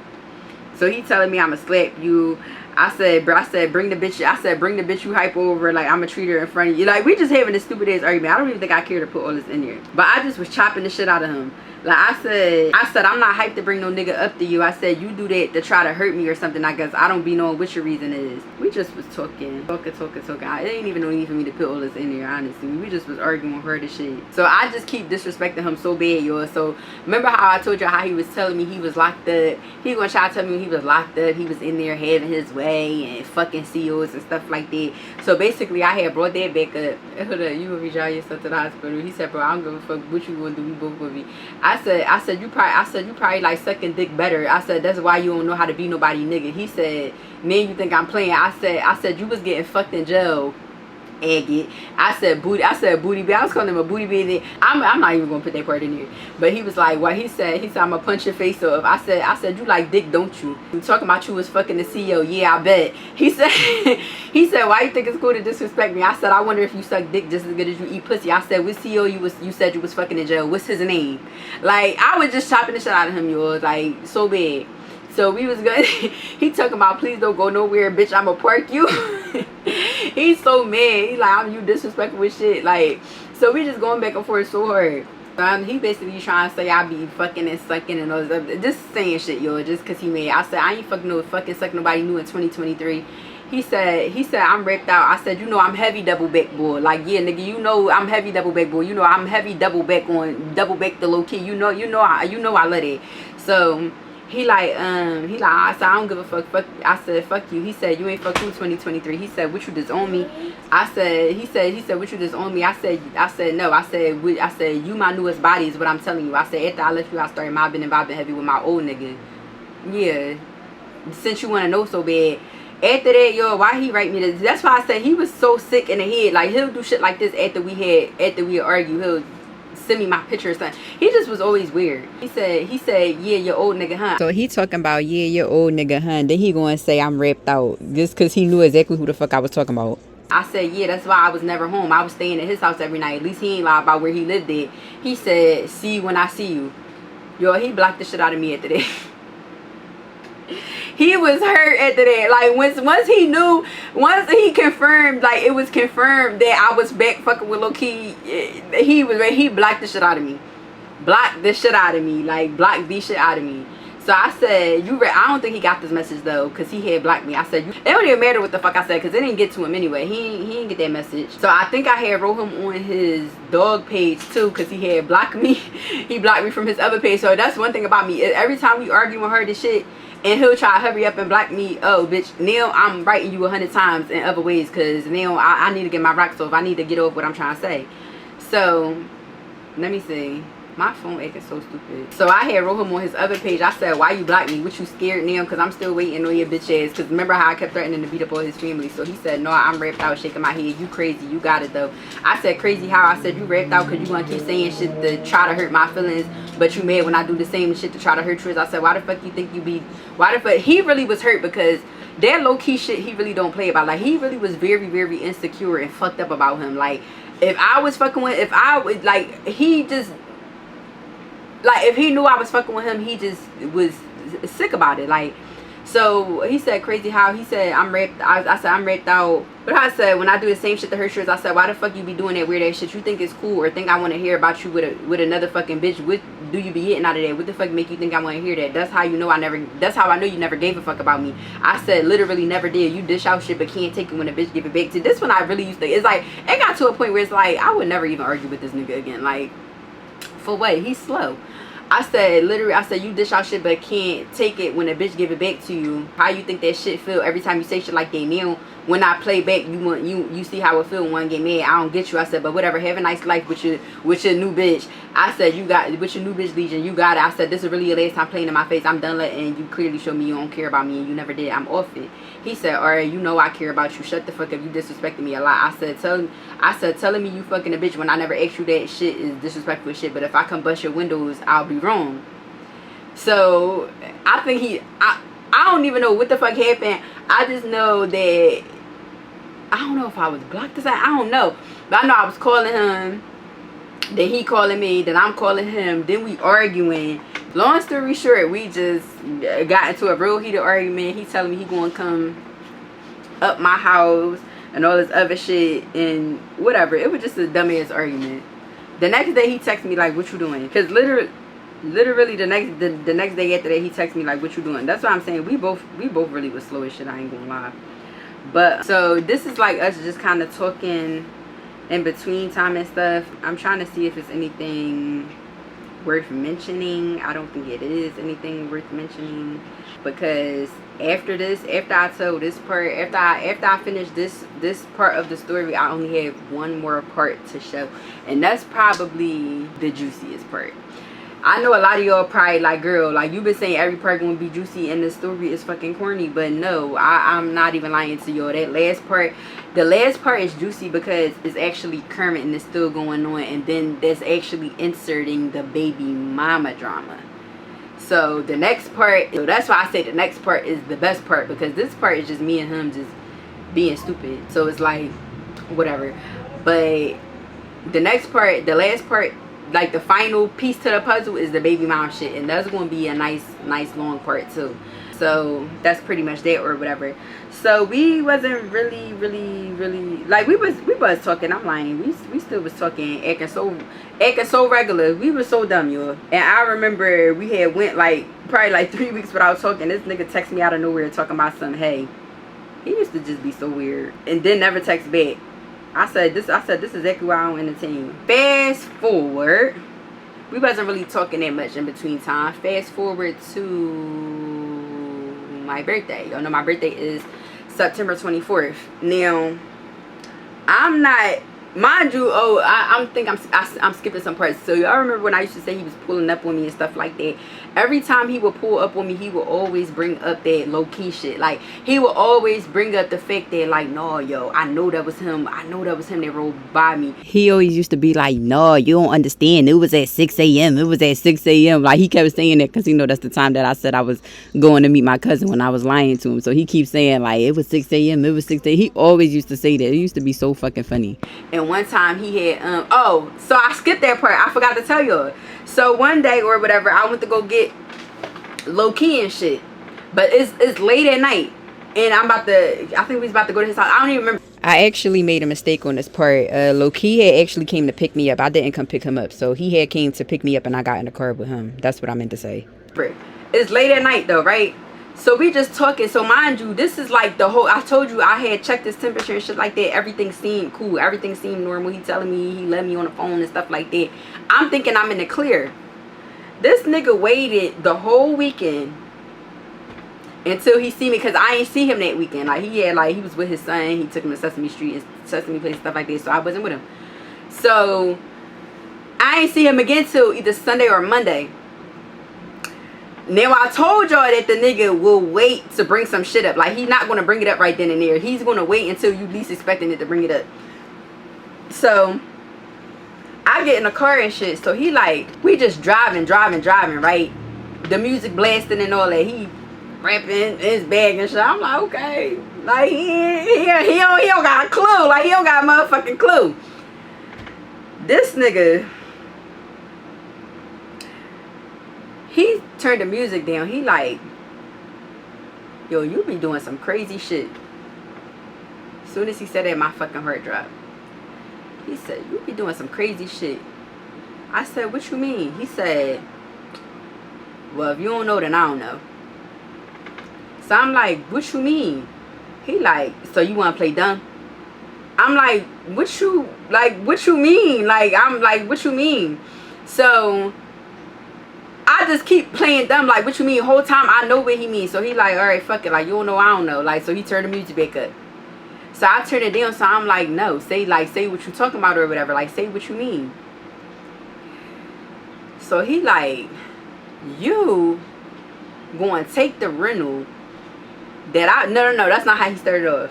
So he telling me I'ma slap you. I said, bring the bitch you hype over, like I'ma treat her in front of you. Like, we just having this stupid ass argument. I don't even think I care to put all this in here. But I just was chopping the shit out of him. Like, I said, I'm not hyped to bring no nigga up to you. I said, you do that to try to hurt me or something. I guess I don't be knowing what your reason is. We just was talking. It ain't even no need for me to put all this in here, honestly. We just was arguing with her to shit. So I just keep disrespecting him so bad, y'all. So remember how I told you how he was telling me he was locked up? He gonna try to tell me he was locked up. He was in there having his way and fucking CEOs and stuff like that. So basically, I had brought that back up. Hold up, you gonna be driving yourself to the hospital? He said, bro, I don't give a fuck what you gonna do. We both gonna be. I said you probably like sucking dick better. I said, that's why you don't know how to be nobody nigga. He said, man, you think I'm playing? I said you was getting fucked in jail agate. I said booty babe. I was calling him a booty babe. I'm not even gonna put that part in here. But he was like, what he said I'm gonna punch your face off. I said you like dick, don't you? You talking about you was fucking the CEO. Yeah, I bet. He said why you think it's cool to disrespect me? I said I wonder if you suck dick just as good as you eat pussy. I said what CEO you said you was fucking in jail. What's his name? Like I was just chopping the shit out of him, y'all, like so bad. So we was good. He talking about please don't go nowhere, bitch, I'ma park you. He's so mad. He like, you disrespectful with shit. Like, so we just going back and forth so hard. He basically trying to say I be fucking and sucking and all this, just saying shit, yo, just cause he mad. I said I ain't fucking suck nobody new in 2023. He said I'm raped out. I said, you know I'm heavy double back boy. Like, yeah, nigga, you know I'm heavy double back boy. You know I'm heavy double back the low key. You know I love it. So he like I said I don't give a fuck. I said fuck you. He said you ain't fuck who 2023. He said what you disown me. I said he said what you disown me. I said no. I said you my newest body is what I'm telling you. I said after I left you I started mobbing and vibing heavy with my old nigga. Yeah, since you want to know so bad. After that, yo, why he write me this? That's why I said he was so sick in the head. Like he'll do shit like this after we argue. He'll send me my picture or something. He just was always weird. He said, yeah, your old nigga, huh? So he talking about, yeah, your old nigga, huh? Then he gonna say I'm raped out just because he knew exactly who the fuck I was talking about. I said, yeah, that's why I was never home. I was staying at his house every night. At least he ain't lie about where he lived at. He said, see you when I see you. Yo, he blocked the shit out of me after that. He was hurt after that. Like once he confirmed, like it was confirmed that I was back fucking with low-key, he blocked the shit out of me. Blocked the shit out of me. Like blocked the shit out of me. So I said, I don't think he got this message though, because he had blocked me. I said, it don't even matter what the fuck I said, because it didn't get to him anyway. He didn't get that message. So I think I had wrote him on his dog page too, because he had blocked me. He blocked me from his other page. So that's one thing about me. Every time we argue with her this shit, and he'll try to hurry up and block me. Oh, bitch, now I'm writing you 100 times in other ways, because now I need to get my rocks off. I need to get off what I'm trying to say. So, let me see. My phone acting so stupid. So I had wrote him on his other page. I said, why you block me? What you scared now? Because I'm still waiting on your bitch ass. Because remember how I kept threatening to beat up all his family. So he said, no, I'm raped out, shaking my head. You crazy. You got it though. I said, crazy how? I said, you raped out because you want to keep saying shit to try to hurt my feelings. But you mad when I do the same shit to try to hurt yours. I said, why the fuck you think you be? Why the fuck? He really was hurt because that low-key shit he really don't play about. Like, he really was very, very insecure and fucked up about him. Like, if I was fucking with, if I would, like, he just, like, if he knew I was fucking with him, he just was sick about it. Like, so he said, crazy how? He said, I'm raped. I said, I'm raped out. But I said, when I do the same shit to her shirts, I said, why the fuck you be doing that weird ass shit? You think it's cool or think I want to hear about you with another fucking bitch? What do you be hitting out of that? What the fuck make you think I want to hear that? That's how you know that's how I know you never gave a fuck about me. I said, literally never did. You dish out shit but can't take it when a bitch give it back to. This one I really used to, it's like, it got to a point where it's like, I would never even argue with this nigga again. Like, for what? He's slow. I said, literally, I said, you dish out shit but can't take it when a bitch give it back to you. How you think that shit feel every time you say shit like that? Now, when I play back, you see how it feel when one get mad. I don't get you. I said, but whatever, have a nice life with your new bitch. I said, you got, with your new bitch Legion, you got it. I said, this is really your last time playing in my face. I'm done letting you clearly show me you don't care about me and you never did. I'm off it. He said, alright, you know I care about you. Shut the fuck up. You disrespecting me a lot. I said, telling me you fucking a bitch when I never asked you that shit is disrespectful shit. But if I come bust your windows, I'll be wrong. So I think I don't even know what the fuck happened. I just know that I don't know if I was blocked this. I don't know. But I know I was calling him. Then he calling me. Then I'm calling him. Then we arguing. Long story short, we just got into a real heated argument. He telling me he gonna come up my house and all this other shit and whatever. It was just a dumbass argument. The next day he texted me like, what you doing? Because literally the next day after that he texted me like, what you doing? That's what I'm saying. We both really was slow as shit. I ain't gonna lie. But so this is like us just kind of talking in between time and stuff. I'm trying to see if it's anything worth mentioning. I don't think it is anything worth mentioning, because after I told this part, after I finish this part of the story, I only have one more part to show, and that's probably the juiciest part. I know a lot of y'all probably like, girl, like you been saying every part gonna be juicy and the story is fucking corny, but no, I'm not even lying to y'all. That last part, the last part is juicy because it's actually Kermit and it's still going on, and then that's actually inserting the baby mama drama. So the next part, so that's why I say the next part is the best part, because this part is just me and him just being stupid. So it's like whatever. But the next part, the last part, like the final piece to the puzzle is the baby mom shit, and that's gonna be a nice long part too. So that's pretty much that or whatever. So we wasn't really like we was talking. I'm lying. We still was talking, acting so regular. We was so dumb, y'all. And I remember we had went like probably like 3 weeks without talking. This nigga text me out of nowhere talking about some, hey, he used to just be so weird, and then never text back. I said this is exactly why I don't entertain. Fast forward, we wasn't really talking that much in between time. Fast forward to my birthday. Y'all know my birthday is September 24th. Now, I'm not, mind you, I'm skipping some parts. So y'all remember when I used to say he was pulling up on me and stuff like that? Every time he would pull up on me, he would always bring up that low-key shit. Like, he would always bring up the fact that, like, no, yo, I know that was him. I know that was him that rolled by me. He always used to be like, no, you don't understand. It was at 6 a.m. It was at 6 a.m. Like, he kept saying that because he know that's the time that I said I was going to meet my cousin when I was lying to him. So he keeps saying, like, it was 6 a.m. It was 6 a.m. He always used to say that. It used to be so fucking funny. And one time he had, so I skipped that part. I forgot to tell y'all. So one day or whatever, I went to go get low-key and shit, but it's late at night, and I think we was about to go to his house. I don't even remember. I actually made a mistake on this part. Low-key had actually came to pick me up. I didn't come pick him up, so he had came to pick me up and I got in the car with him. That's what I meant to say. It's late at night though, right? So we just talking. So mind you, this is like the whole, I told you I had checked his temperature and shit like that. Everything seemed cool, everything seemed normal. He telling me he left me on the phone and stuff like that. I'm thinking I'm in the clear. This nigga waited the whole weekend until he see me, because I ain't see him that weekend. Like, he was with his son. He took him to Sesame Street and Sesame Place and stuff like that, so I wasn't with him. So I ain't see him again till either Sunday or Monday. Now I told y'all that the nigga will wait to bring some shit up. Like, he's not going to bring it up right then and there. He's going to wait until you least expecting it to bring it up. So I get in the car and shit. So he like, we just driving, right? The music blasting and all that. He rapping his bag and shit. I'm like, okay. Like, he don't got a clue. Like, he don't got a motherfucking clue. This nigga, he turned the music down. He like, yo, you be doing some crazy shit. As soon as he said that, my fucking heart dropped. He said, you be doing some crazy shit. I said, what you mean? He said, well, if you don't know, then I don't know. So I'm like, what you mean? He like, so you want to play dumb? I'm like, what you mean? Like, I'm like, what you mean? So I just keep playing dumb, like, what you mean? Whole time I know what he means. So he like, all right, fuck it, like, you don't know, I don't know. Like, so he turned the music back up. So I turned it down. So I'm like, no, say what you talking about or whatever. Like, say what you mean. So he like, you going to take the rental that no, that's not how he started off.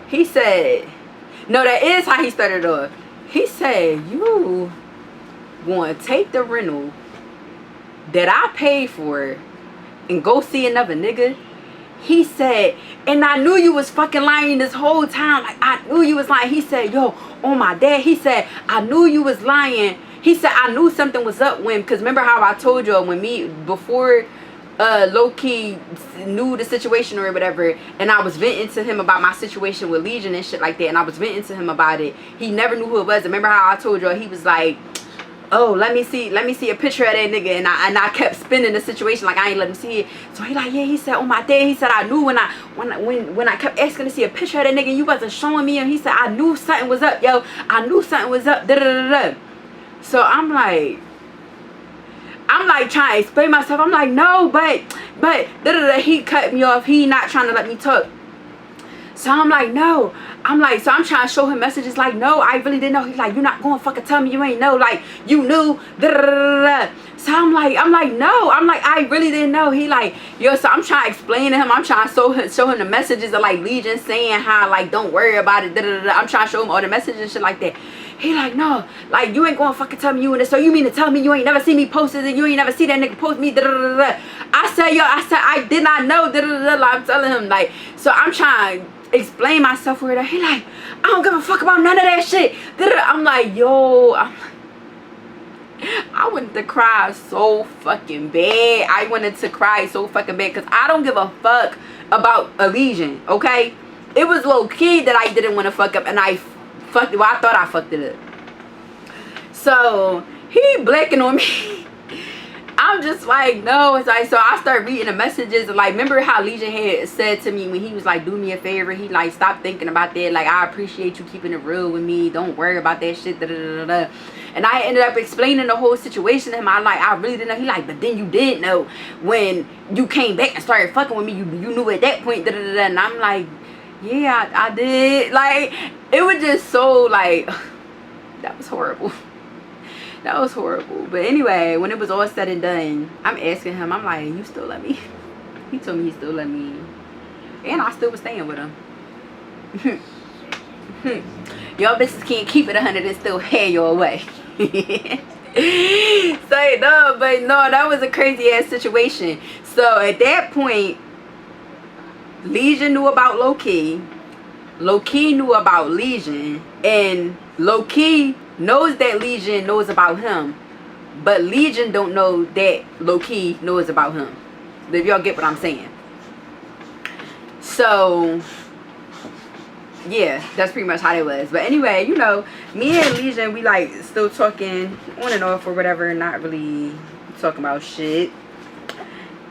He said, no, that is how he started off. He said, you going to take the rental that I paid for and go see another nigga? He said, and I knew you was fucking lying this whole time. Like, I knew you was lying. He said, yo, oh my dad. He said, I knew you was lying. He said, I knew something was up when, because remember how I told you when me, before low-key knew the situation or whatever, and I was venting to him about my situation with Legion and shit like that, and I was venting to him about it. He never knew who it was. Remember how I told you he was like, oh, let me see a picture of that nigga, and I kept spinning the situation like I ain't let him see it. So he like, yeah, he said, oh my dad, he said, I knew when I kept asking to see a picture of that nigga, you wasn't showing me, and he said, I knew something was up, yo, I knew something was up, da da da da. So I'm like trying to explain myself. I'm like, no, but da da da. He cut me off. He not trying to let me talk. So I'm like, no. I'm like, so I'm trying to show him messages like, no, I really didn't know. He's like, you're not going to fucking tell me you ain't know. Like, you knew. Da, da, da, da. So I'm like, no. I'm like, I really didn't know. He like, yo, so I'm trying to explain to him. I'm trying to show him the messages of like Legion saying how like, don't worry about it. Da, da, da, da. I'm trying to show him all the messages and shit like that. He like, no, like, you ain't gonna fucking tell me you in this. So you mean to tell me you ain't never see me posted and you ain't never see that nigga post me, da da da da. I said, yo, I did not know, da da da da. I'm telling him, like, so I'm trying to explain myself with her. He like, I don't give a fuck about none of that shit. Da, da, da. I'm like, yo, I wanted to cry so fucking bad. I wanted to cry so fucking bad because I don't give a fuck about a Legion, okay? It was low key that I didn't want to fuck up, and I fucked it. Well, I thought I fucked it up. So he blinking on me. I'm just like, no. It's like, so I start reading the messages. Like, remember how Legion had said to me when he was like, do me a favor. He like, stop thinking about that. Like, I appreciate you keeping it real with me. Don't worry about that shit. Da, da, da, da. And I ended up explaining the whole situation to him. I really didn't know. He like, but then you did know when you came back and started fucking with me. You knew at that point. Da, da, da, da. And I'm like, yeah, I did. Like, it was just so like, that was horrible. That was horrible. But anyway, when it was all said and done, I'm asking him, I'm like, you still love me? He told me he still loved me. And I still was staying with him. Y'all bitches can't keep it 100 and still have your way. Say no, but no, that was a crazy ass situation. So at that point, Legion knew about Low-Key. Low-Key knew about Legion. And Low-Key knows that Legion knows about him. But Legion don't know that Low-Key knows about him. If y'all get what I'm saying. So, yeah, that's pretty much how it was. But anyway, you know, me and Legion, we like still talking on and off or whatever. Not really talking about shit.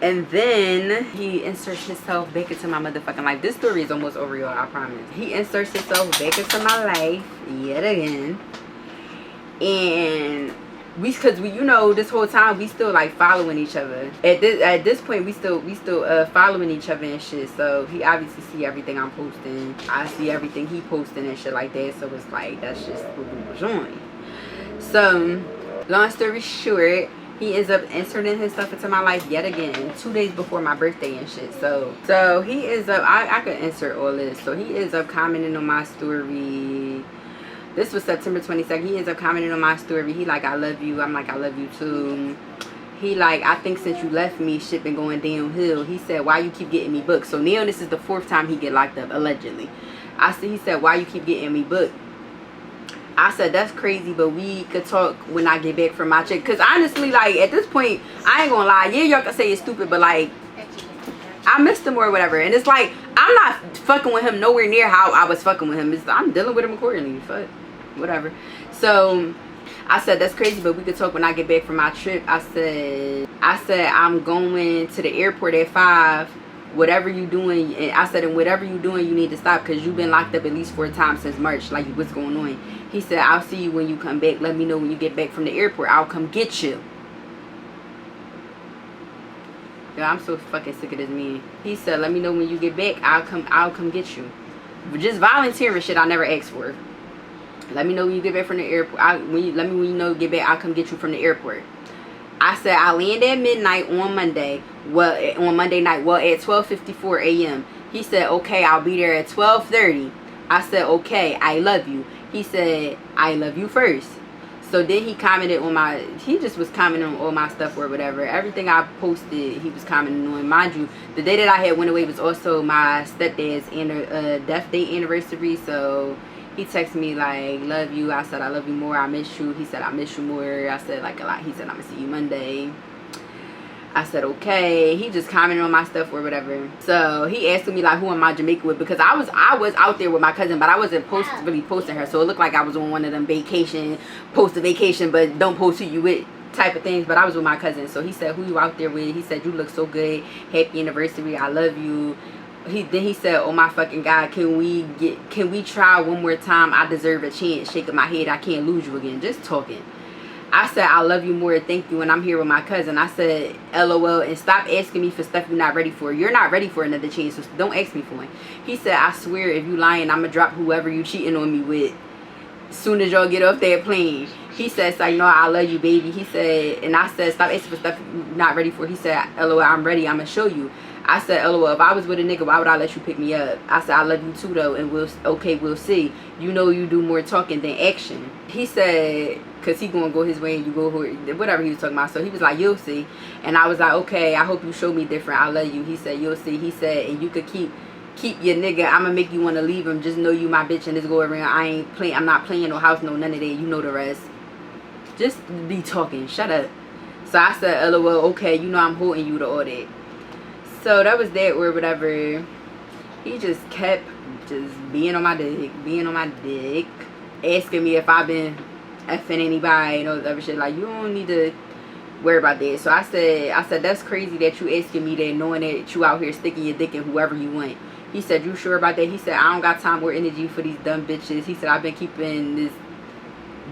And then he inserts himself back into my motherfucking life. This story is almost over, y'all, I promise. He inserts himself back into my life yet again. And because we, you know, this whole time we still like following each other. At this point we still following each other and shit. So he obviously see everything I'm posting. I see everything he posting and shit like that. So it's like, that's just what we was on. So long story short, he ends up inserting his stuff into my life yet again 2 days before my birthday and shit. So he ends up, I could insert all this. So he ends up commenting on my story. This was September 22nd. He ends up commenting on my story. He like, I love you. I'm like, I love you too. He like, I think since you left me, shit been going downhill. He said, why you keep getting me booked? So now this is the 4th time he get locked up, allegedly. He said, why you keep getting me booked? I said, that's crazy, but we could talk when I get back from my check. Because honestly, like, at this point, I ain't gonna lie. Yeah, y'all can say it's stupid, but like, I missed him or whatever. And it's like, I'm not fucking with him nowhere near how I was fucking with him. I'm dealing with him accordingly. Fuck, whatever. So I said, that's crazy, but we could talk when I get back from my trip. I said, I'm going to the airport at 5. Whatever you doing, and I said, and whatever you doing, you need to stop, because you've been locked up at least 4 times since March. Like, what's going on? He said, I'll see you when you come back. Let me know when you get back from the airport. I'll come get you. Yo, I'm so fucking sick of this man. He said, let me know when you get back. I'll come get you. Just volunteering shit I never asked for. Let me know when you get back from the airport. Let me when you know you get back. I'll come get you from the airport. I said, I land at midnight on Monday. Well, on Monday night. Well, at 12:54 a.m. He said, okay, I'll be there at 12:30. I said, okay, I love you. He said, I love you first. So then he commented on he just was commenting on all my stuff or whatever. Everything I posted, he was commenting on. Mind you, the day that I had went away was also my stepdad's death day anniversary. So he texted me like, love you. I said, I love you more. I miss you. He said, I miss you more. I said, like, a lot. He said, I'm going to see you Monday. I said, okay. He just commented on my stuff or whatever. So he asked me like, who am I Jamaican with? Because I was out there with my cousin, but I wasn't really posting her. So it looked like I was on one of them post a vacation, but don't post who you with type of things. But I was with my cousin. So he said, who you out there with? He said, you look so good. Happy anniversary. I love you. Then he said, oh my fucking God, can we try one more time? I deserve a chance. Shaking my head, I can't lose you again. Just talking. I said, I love you more, thank you, and I'm here with my cousin. I said, LOL, and stop asking me for stuff you're not ready for. You're not ready for another chance, so don't ask me for one. He said, I swear, if you lying, I'm going to drop whoever you cheating on me with as soon as y'all get off that plane. He said, so, you know, I love you, baby. He said, and I said, stop asking for stuff you're not ready for. He said, LOL, I'm ready, I'm going to show you. I said, LOL, if I was with a nigga, why would I let you pick me up? I said, I love you too, though, and we'll see. You know you do more talking than action. He said, because he going to go his way and you go whatever he was talking about. So he was like, you'll see. And I was like, okay, I hope you show me different. I love you. He said, you'll see. He said, and you could keep your nigga. I'm going to make you want to leave him. Just know you my bitch and this go around. I'm not playing no house, no none of that. You know the rest. Just be talking. Shut up. So I said, LOL, okay, you know I'm holding you to all that. So that was that or whatever. He just kept just being on my dick, asking me if I've been effing anybody and all this other shit. Like, you don't need to worry about that. So I said that's crazy that you asking me that, knowing that you out here sticking your dick in whoever you want. He said, you sure about that? He said, I don't got time or energy for these dumb bitches. He said, I've been keeping this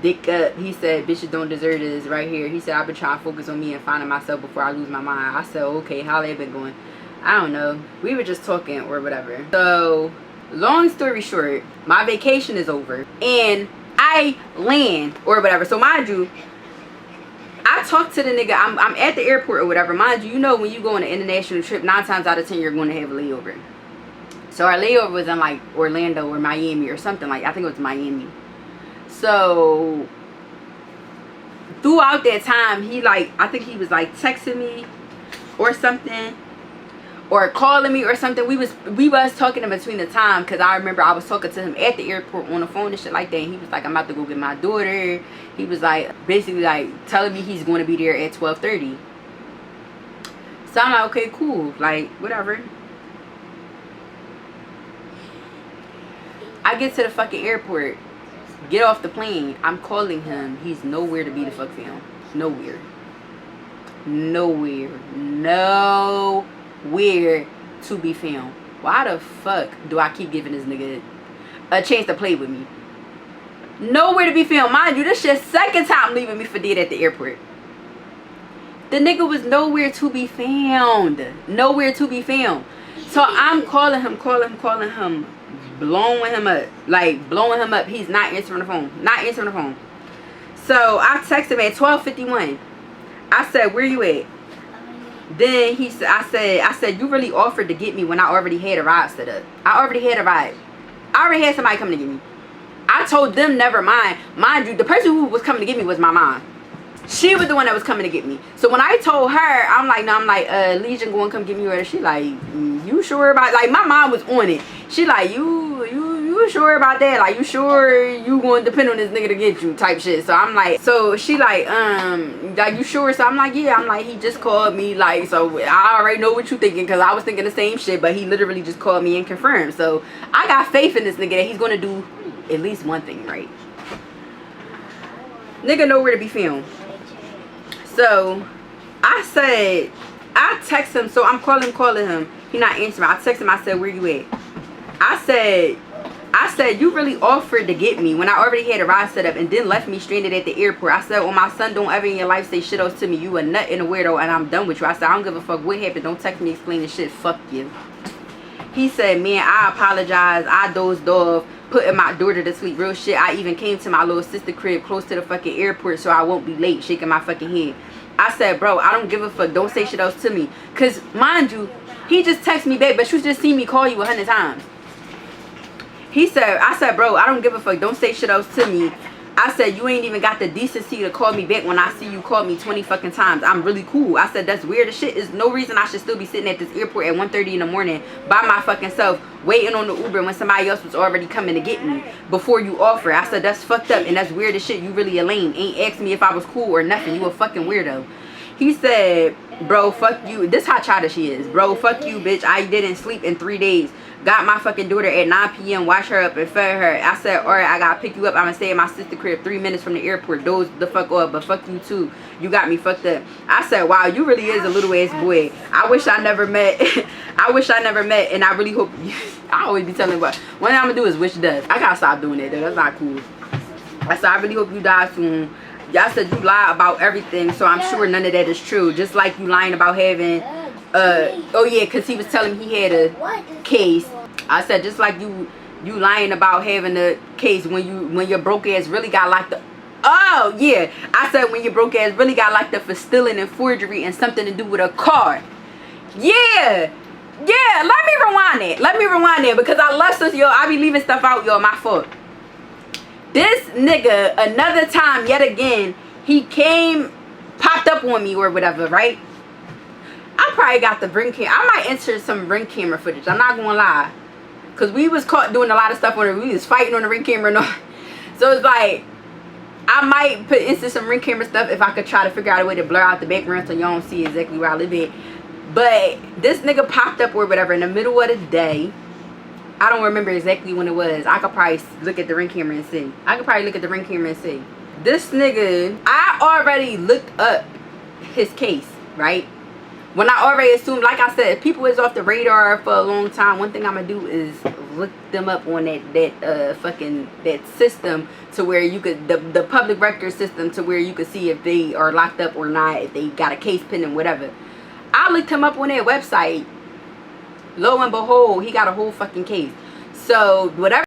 dick up. He said, bitches don't deserve this right here. He said, I've been trying to focus on me and finding myself before I lose my mind. I said, okay, how they been going? I don't know. We were just talking or whatever. So, long story short, my vacation is over and I land or whatever. So, mind you, I talked to the nigga. I'm at the airport or whatever. Mind you, you know when you go on an international trip, 9 times out of 10 you're going to have a layover. So, our layover was in like Orlando or Miami or something like. I think it was Miami. So, throughout that time, I think he was like texting me or something, or calling me or something. We was talking in between the time, because I remember I was talking to him at the airport on the phone and shit like that, and he was like, I'm about to go get my daughter. He was like, basically like telling me he's going to be there at 12:30. So I'm like, okay, cool, like whatever. I get to the fucking airport, get off the plane, I'm calling him. He's nowhere to be the fuck found. Nowhere to be found. Why the fuck do I keep giving this nigga a chance to play with me? Nowhere to be found. Mind you, this shit second time leaving me for dead at the airport. The nigga was nowhere to be found. Nowhere to be found. So I'm calling him, blowing him up. Like, blowing him up. He's not answering the phone. So I texted him at 12:51. I said, where you at? Then I said, you really offered to get me when I already had a ride set up. I already had somebody coming to get me. I told them never mind. Mind you, the person who was coming to get me was my mom. She was the one that was coming to get me. So when I told her, I'm like, Legion going to come get me. Or she like, you sure about, like, my mom was on it. She like, you sure about that? Like, you sure you going to depend on this nigga to get you type shit? So I'm like, so she like you sure? So I'm like, yeah. I'm like, he just called me, like, so I already know what you thinking, because I was thinking the same shit, but he literally just called me and confirmed. So I got faith in this nigga that he's going to do at least one thing right. Nigga nowhere to be found. So I said, I text him. So I'm calling him. He not answering. I text him. I said, where you at? I said, you really offered to get me when I already had a ride set up and then left me stranded at the airport. I said, well, my son, don't ever in your life say shit else to me. You a nut and a weirdo, and I'm done with you. I said, I don't give a fuck what happened. Don't text me explaining shit. Fuck you. He said, man, I apologize. I dozed off, putting my daughter to sleep. Real shit. I even came to my little sister crib close to the fucking airport so I won't be late, shaking my fucking head. I said, bro, I don't give a fuck. Don't say shit else to me. Because, mind you, he just texted me back, but you just seen me call you 100 times. I said, bro, I don't give a fuck. Don't say shit else to me. I said, you ain't even got the decency to call me back when I see you call me 20 fucking times. I'm really cool. I said, that's weird as shit. There's no reason I should still be sitting at this airport at 1:30 in the morning by my fucking self, waiting on the Uber when somebody else was already coming to get me before you offer. I said, that's fucked up and that's weird as shit. You really a lame. Ain't asked me if I was cool or nothing. You a fucking weirdo. He said, bro, fuck you. This how childish he is. Bro, fuck you, bitch. I didn't sleep in 3 days. Got my fucking daughter at 9 p.m. Wash her up and fed her. I said, alright, I gotta pick you up. I'm gonna stay at my sister crib 3 minutes from the airport. Doze the fuck off, but fuck you too. You got me fucked up. I said, wow, you really is a little ass boy. I wish I never met. And I really hope I always be telling what one thing I'm gonna do is wish death. I gotta stop doing that though. That's not cool. I said, I really hope you die soon. y'all said you lie about everything, so I'm sure none of that is true. Just like you lying about having oh yeah, because he was telling me he had a case. I said just like you lying about having a case when your broke ass really got locked up. Oh yeah, I said when your broke ass really got locked up for stealing and forgery and something to do with a car. Yeah, let me rewind that because I love stuff, yo. I be leaving stuff out, yo. My fault. This nigga another time yet again, he popped up on me or whatever, right? I probably got the ring camera. I might insert some ring camera footage, I'm not gonna lie, because we was caught doing a lot of stuff on it. We was fighting on the ring camera and all. So it's like I might insert some ring camera stuff if I could try to figure out a way to blur out the background so y'all don't see exactly where I live at. But this nigga popped up or whatever in the middle of the day. I don't remember exactly when it was. I could probably look at the ring camera and see. This nigga, I already looked up his case, right? When I already assumed, like I said, people is off the radar for a long time. One thing I'm gonna do is look them up on that system to where you could, the public record system, to where you could see if they are locked up or not, if they got a case pending, whatever. I looked him up on that website. Lo and behold, he got a whole fucking case. So whatever